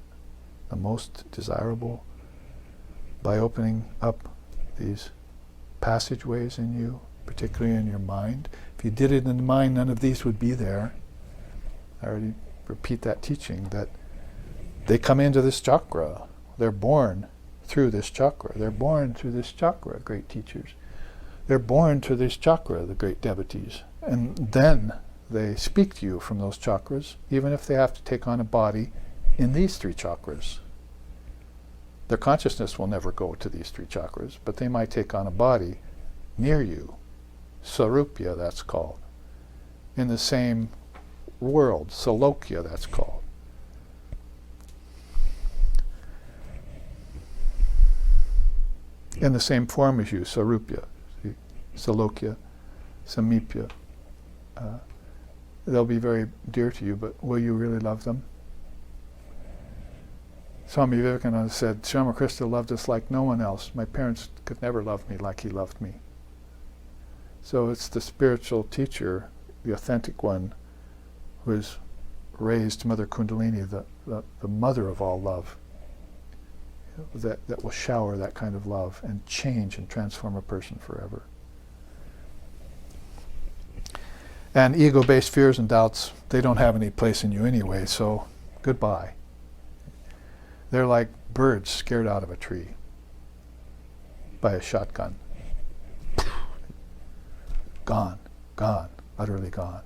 the most desirable by opening up these passageways in you, particularly in your mind. If you did it in the mind, none of these would be there. I already repeat that teaching, that they come into this chakra. They're born through this chakra. They're born through this chakra, great teachers. They're born through this chakra, the great devotees. And then they speak to you from those chakras, even if they have to take on a body in these three chakras. Their consciousness will never go to these three chakras, but they might take on a body near you. Sarupya, that's called. In the same world, Salokya, that's called. In the same form as you, Sarupya, Salokya, Samipya. They'll be very dear to you, but will you really love them? Swami Vivekananda said, Sri Ramakrishna loved us like no one else. My parents could never love me like he loved me. So it's the spiritual teacher, the authentic one, who has raised Mother Kundalini, the mother of all love, that will shower that kind of love and change and transform a person forever. And ego-based fears and doubts, they don't have any place in you anyway, so goodbye. They're like birds scared out of a tree by a shotgun. Gone, gone, utterly gone.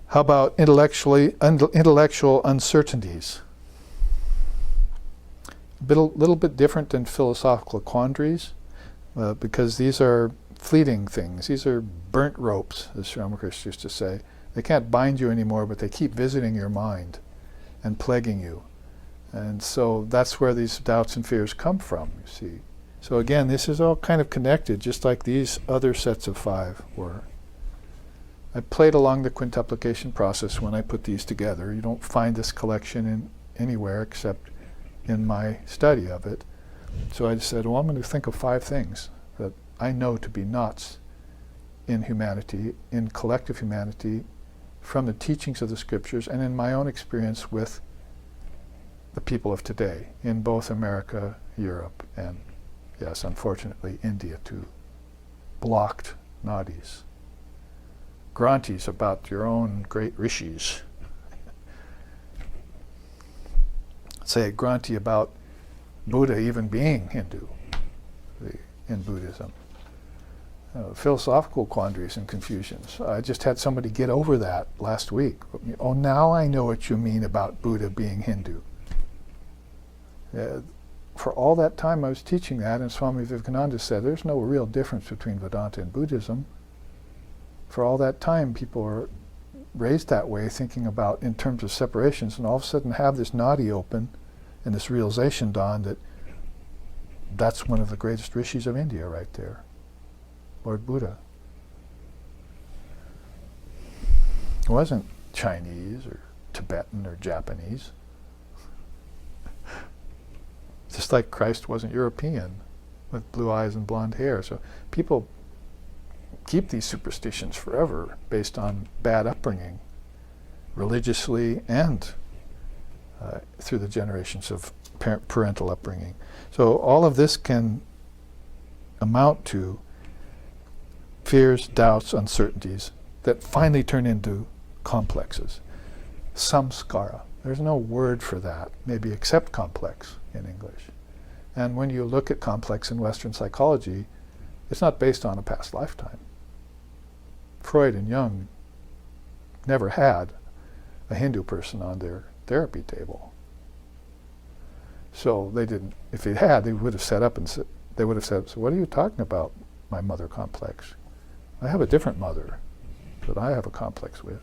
How about intellectual uncertainties? A little bit different than philosophical quandaries, because these are fleeting things. These are burnt ropes, as Sri Ramakrishna used to say. They can't bind you anymore, but they keep visiting your mind and plaguing you. And so that's where these doubts and fears come from, you see. So again, this is all kind of connected, just like these other sets of 5 were. I played along the quintuplication process when I put these together. You don't find this collection anywhere except in my study of it. So I just said, well, I'm going to think of 5 things that I know to be knots in humanity, in collective humanity, from the teachings of the scriptures and in my own experience with the people of today, in both America, Europe, and yes, unfortunately, India too. Blocked nadis. Grantis about your own great rishis. Say a granti about Buddha even being Hindu in Buddhism. Philosophical quandaries and confusions. I just had somebody get over that last week. Oh, now I know what you mean about Buddha being Hindu. For all that time I was teaching that, and Swami Vivekananda said, there's no real difference between Vedanta and Buddhism. For all that time, people were raised that way, thinking about in terms of separations, and all of a sudden have this nadi open, and this realization dawned that that's one of the greatest rishis of India right there, Lord Buddha. It wasn't Chinese or Tibetan or Japanese. Just like Christ wasn't European with blue eyes and blonde hair. So people keep these superstitions forever based on bad upbringing, religiously and through the generations of parental upbringing. So all of this can amount to fears, doubts, uncertainties that finally turn into complexes. Samskara. There's no word for that, maybe except complex in English. And when you look at complex in Western psychology, it's not based on a past lifetime. Freud and Jung never had a Hindu person on their therapy table. So they didn't, if they had, they would have set up and said, they would have said, so what are you talking about, my mother complex? I have a different mother that I have a complex with.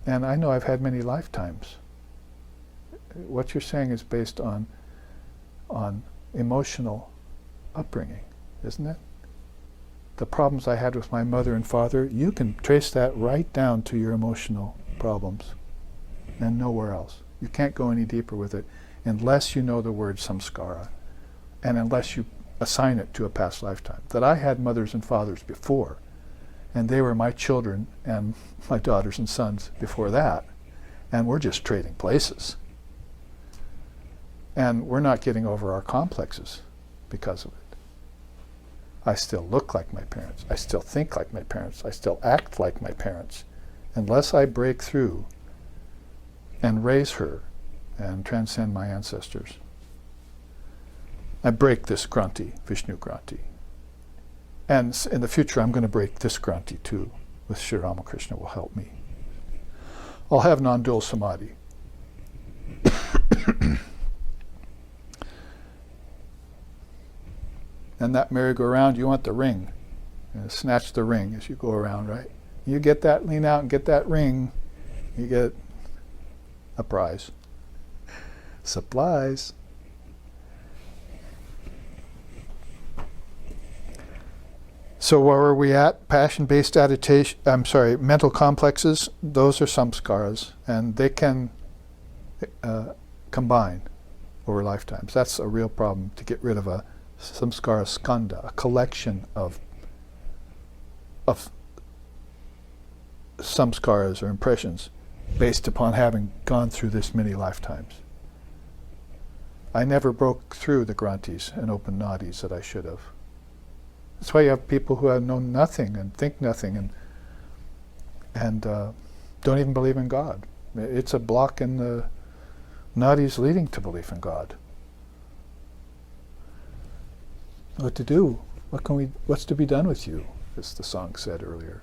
And I know I've had many lifetimes. What you're saying is based on emotional upbringing, isn't it? The problems I had with my mother and father, you can trace that right down to your emotional problems and nowhere else. You can't go any deeper with it unless you know the word samskara and unless you assign it to a past lifetime. That I had mothers and fathers before, and they were my children and my daughters and sons before that, and we're just trading places. And we're not getting over our complexes because of it. I still look like my parents. I still think like my parents. I still act like my parents. Unless I break through and raise her and transcend my ancestors, I break this Granti, Vishnu Granti. And in the future, I'm going to break this Granti too, with Sri Ramakrishna will help me. I'll have non-dual samadhi. And that merry-go-round, you want the ring. Snatch the ring as you go around, right? You get that, lean out and get that ring, you get a prize. Supplies. So where are we at? Passion-based mental complexes, those are samskaras, and they can combine over lifetimes. That's a real problem, to get rid of a samskara skanda, a collection of samskaras or impressions based upon having gone through this many lifetimes. I never broke through the grantis and open nadis that I should have. That's why you have people who have known nothing and think nothing and don't even believe in God. It's a block in the nadis leading to belief in God. What to do? What's to be done with you, as the song said earlier.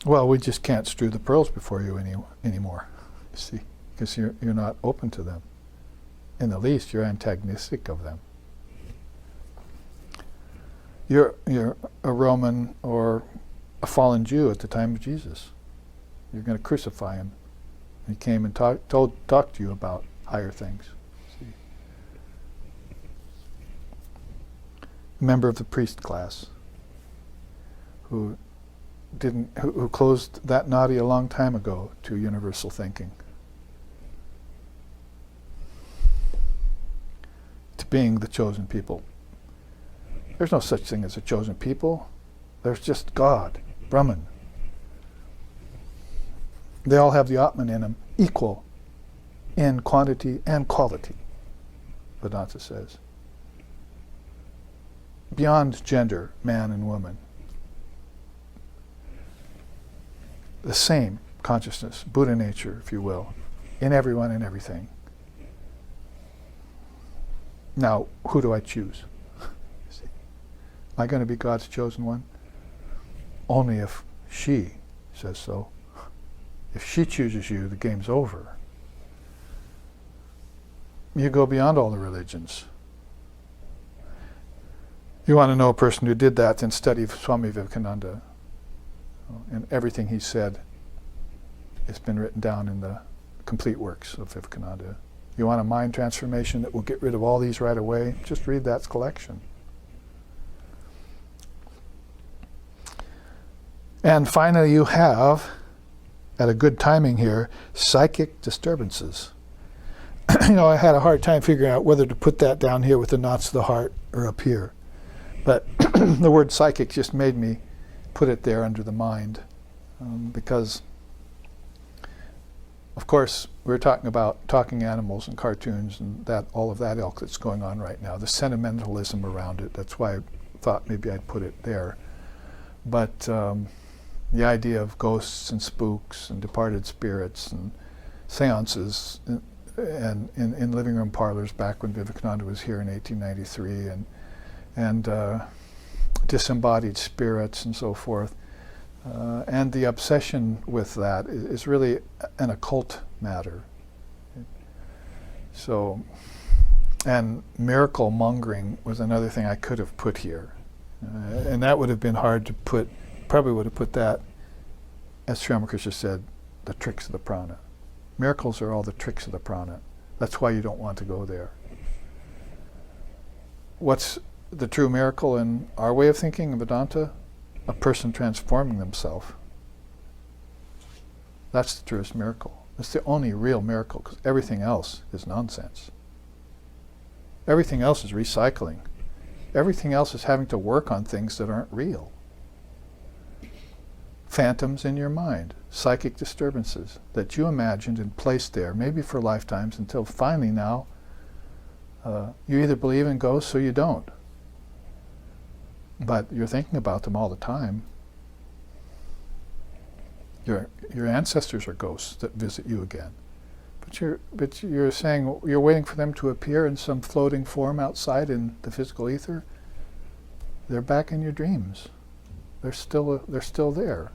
Well, we just can't strew the pearls before you anymore, you see, because you're not open to them. In the least, you're antagonistic of them. You're a Roman or a fallen Jew at the time of Jesus. You're going to crucify him. He came and talked to you about higher things. See? A member of the priest class who closed that nadi a long time ago to universal thinking. To being the chosen people. There's no such thing as a chosen people. There's just God, Brahman. They all have the Atman in them, equal in quantity and quality, Vedanta says. Beyond gender, man and woman. The same consciousness, Buddha nature, if you will, in everyone and everything. Now, who do I choose? Am I going to be God's chosen one? Only if she says so. If she chooses you, the game's over. You go beyond all the religions. You want to know a person who did that, then study Swami Vivekananda. And everything he said has been written down in the complete works of Vivekananda. You want a mind transformation that will get rid of all these right away? Just read that collection. And finally, you have, at a good timing here, psychic disturbances. I had a hard time figuring out whether to put that down here with the knots of the heart or up here. But the word psychic just made me put it there under the mind. Because, of course, we're talking about talking animals and cartoons and that all of that ilk that's going on right now. The sentimentalism around it. That's why I thought maybe I'd put it there. But the idea of ghosts and spooks and departed spirits and seances and in living room parlors back when Vivekananda was here in 1893 and disembodied spirits and so forth. And the obsession with that is really an occult matter. So, and miracle mongering was another thing I could have put here. And that would have been hard to put, probably would have put that, as Sri Ramakrishna said, the tricks of the prana. Miracles are all the tricks of the prana. That's why you don't want to go there. What's the true miracle in our way of thinking in Vedanta? A person transforming themselves. That's the truest miracle. It's the only real miracle, because everything else is nonsense. Everything else is recycling. Everything else is having to work on things that aren't real. Phantoms in your mind, psychic disturbances that you imagined and placed there, maybe for lifetimes, until finally now you either believe in ghosts or you don't. But you're thinking about them all the time. Your ancestors are ghosts that visit you again. But you're saying you're waiting for them to appear in some floating form outside in the physical ether. They're back in your dreams. They're still there.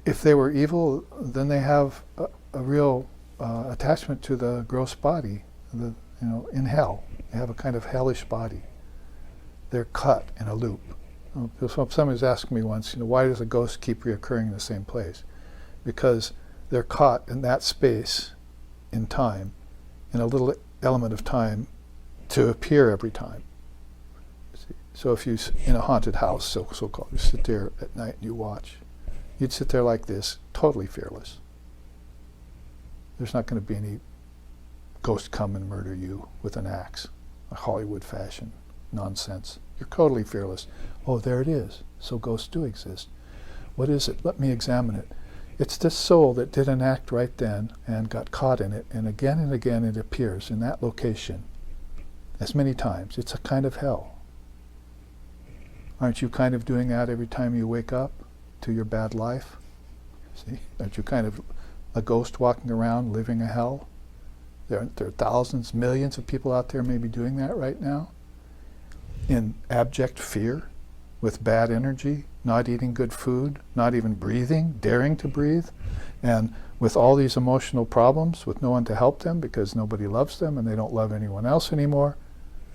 If they were evil, then they have a real attachment to the gross body, in hell. They have a kind of hellish body. They're caught in a loop. Somebody was asking me once, why does a ghost keep reoccurring in the same place? Because they're caught in that space in time, in a little element of time, to appear every time. See? So if you, in a haunted house, so-called, you sit there at night and you watch, you'd sit there like this, totally fearless. There's not going to be any ghost come and murder you with an axe, a Hollywood fashion. Nonsense. You're totally fearless. Oh, there it is. So ghosts do exist. What is it? Let me examine it. It's this soul that did an act right then and got caught in it, and again it appears in that location as many times. It's a kind of hell. Aren't you kind of doing that every time you wake up to your bad life? See? Aren't you kind of a ghost walking around living a hell? There are thousands, millions of people out there maybe doing that right now, in abject fear, with bad energy, not eating good food, not even breathing, daring to breathe, and with all these emotional problems, with no one to help them because nobody loves them and they don't love anyone else anymore.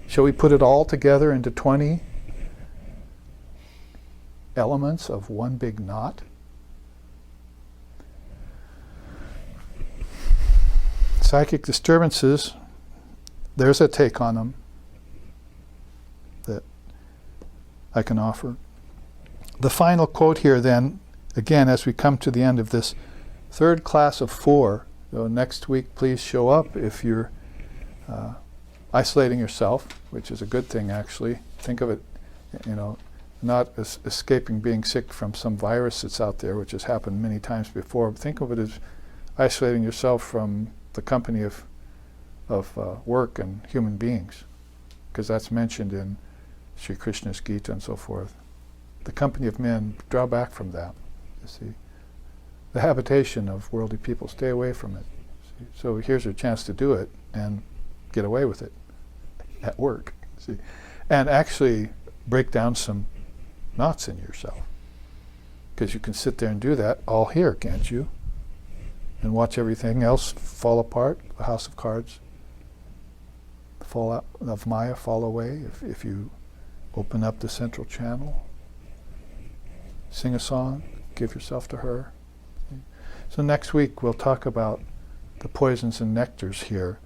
Shall we put it all together into 20 elements of one big knot? Psychic disturbances, there's a take on them that I can offer. The final quote here then, again, as we come to the end of this third class of 4, so next week please show up if you're isolating yourself, which is a good thing actually. Think of it, not as escaping being sick from some virus that's out there, which has happened many times before. But think of it as isolating yourself from the company of work and human beings, because that's mentioned in Sri Krishna's Gita and so forth. The company of men, draw back from that, you see. The habitation of worldly people, stay away from it. See? So here's your chance to do it and get away with it at work, see. And actually break down some knots in yourself. Because you can sit there and do that all here, can't you? And watch everything else fall apart, the house of cards, fall out of Maya fall away if you open up the central channel, sing a song, give yourself to her. So next week we'll talk about the poisons and nectars here.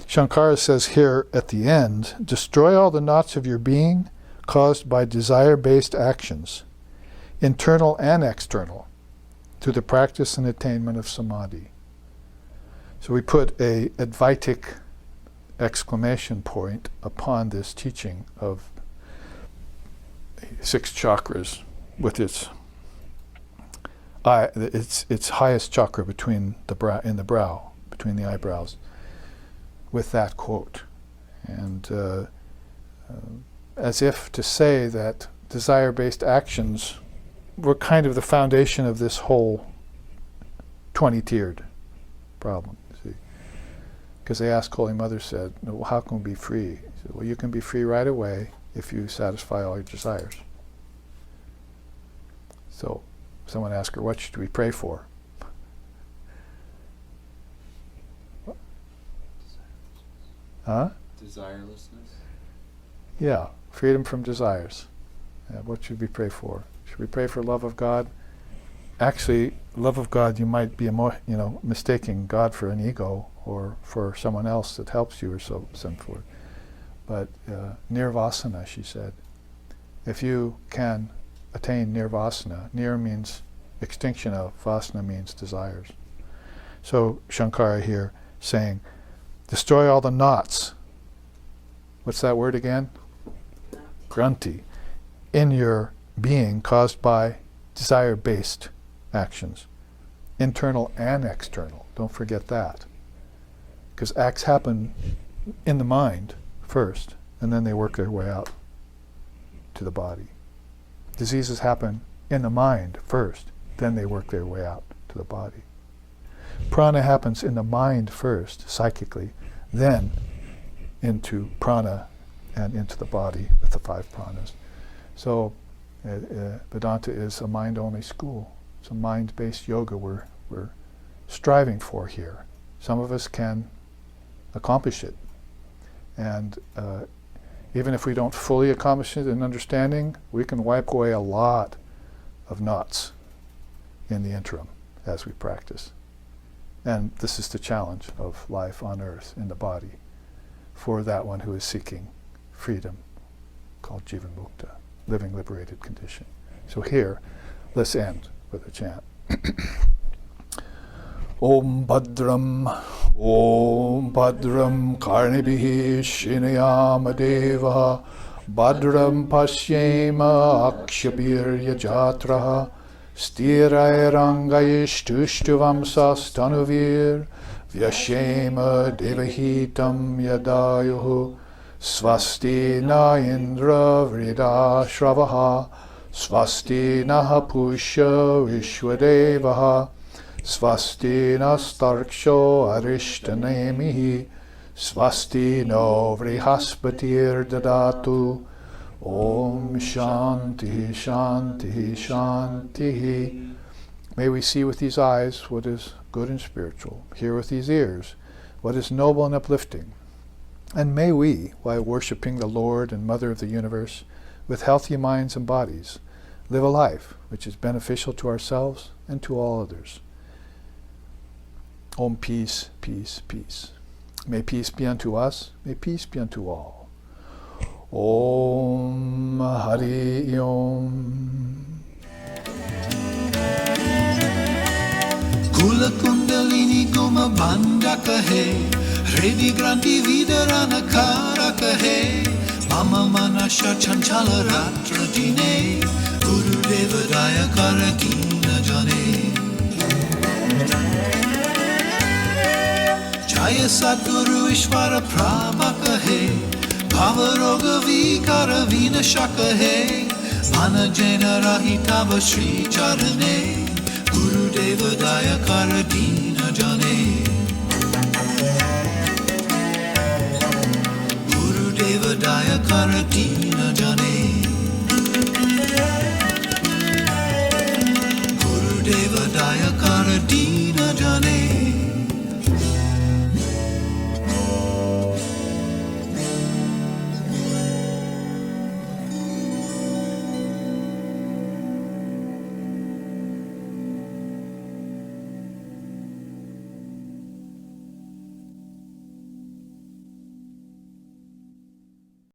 Shankara says here at the end, destroy all the knots of your being caused by desire-based actions, internal and external, to the practice and attainment of samadhi. So we put a Advaitic exclamation point upon this teaching of 6 chakras with its highest chakra between the brow, between the eyebrows, with that quote. And as if to say that desire-based actions were kind of the foundation of this whole 20-tiered problem. See, because they asked Holy Mother, said, well, how can we be free? She said, well, you can be free right away if you satisfy all your desires. So someone asked her, what should we pray for? Huh? Desirelessness? Yeah, freedom from desires. What should we pray for? Should we pray for love of God? Actually, love of God, you might be mistaking God for an ego or for someone else that helps you or so forth. But nirvasana, she said, if you can attain nirvasana, nir means extinction of, vasana means desires. So Shankara here saying, destroy all the knots. What's that word again? Granti. In your being caused by desire-based actions. Internal and external. Don't forget that. Because acts happen in the mind first, and then they work their way out to the body. Diseases happen in the mind first, then they work their way out to the body. Prana happens in the mind first, psychically, then into prana and into the body with the 5 pranas. So Vedanta is a mind-only school. It's a mind-based yoga we're striving for here. Some of us can accomplish it. And even if we don't fully accomplish it in understanding, we can wipe away a lot of knots in the interim as we practice. And this is the challenge of life on earth, in the body, for that one who is seeking freedom, called Jivan Mukta, living liberated condition. So here, let's end with a chant. Om Bhadram Karnibhihi Shinayama Devaha Bhadram Pashyema Akshapirya Jatraha Stirairangayishtushtuvam Vyashema Devahitam Yadayuhu Swasti na Indra Vrida Shravaha Swasti na Pusha Vishwadevaha Swasti nastarksho arishtanemihi Swasti no vrihaspatir dadatu Om Shanti Shanti Shanti. May we see with these eyes what is good and spiritual, hear with these ears what is noble and uplifting, and may we, while worshipping the Lord and Mother of the universe, with healthy minds and bodies, live a life which is beneficial to ourselves and to all others. Om, peace, peace, peace. May peace be unto us, may peace be unto all. Om Hari Om. Kula Kundalini Goma Banda Kahe, Redi Granti Vidarana Kara Kahe, Mama Manasha Chanchala Ratra Dine, Guru Devadaya Karakina Jane. Jaya Sadguru Ishvara Prabha Kahe, Bhavaroga Vikara Vina Shakahe, Mana Jena Rahitava Shri Charane, Guru Devadaya Karadina Jane. Guru Devadaya Karadina Jane.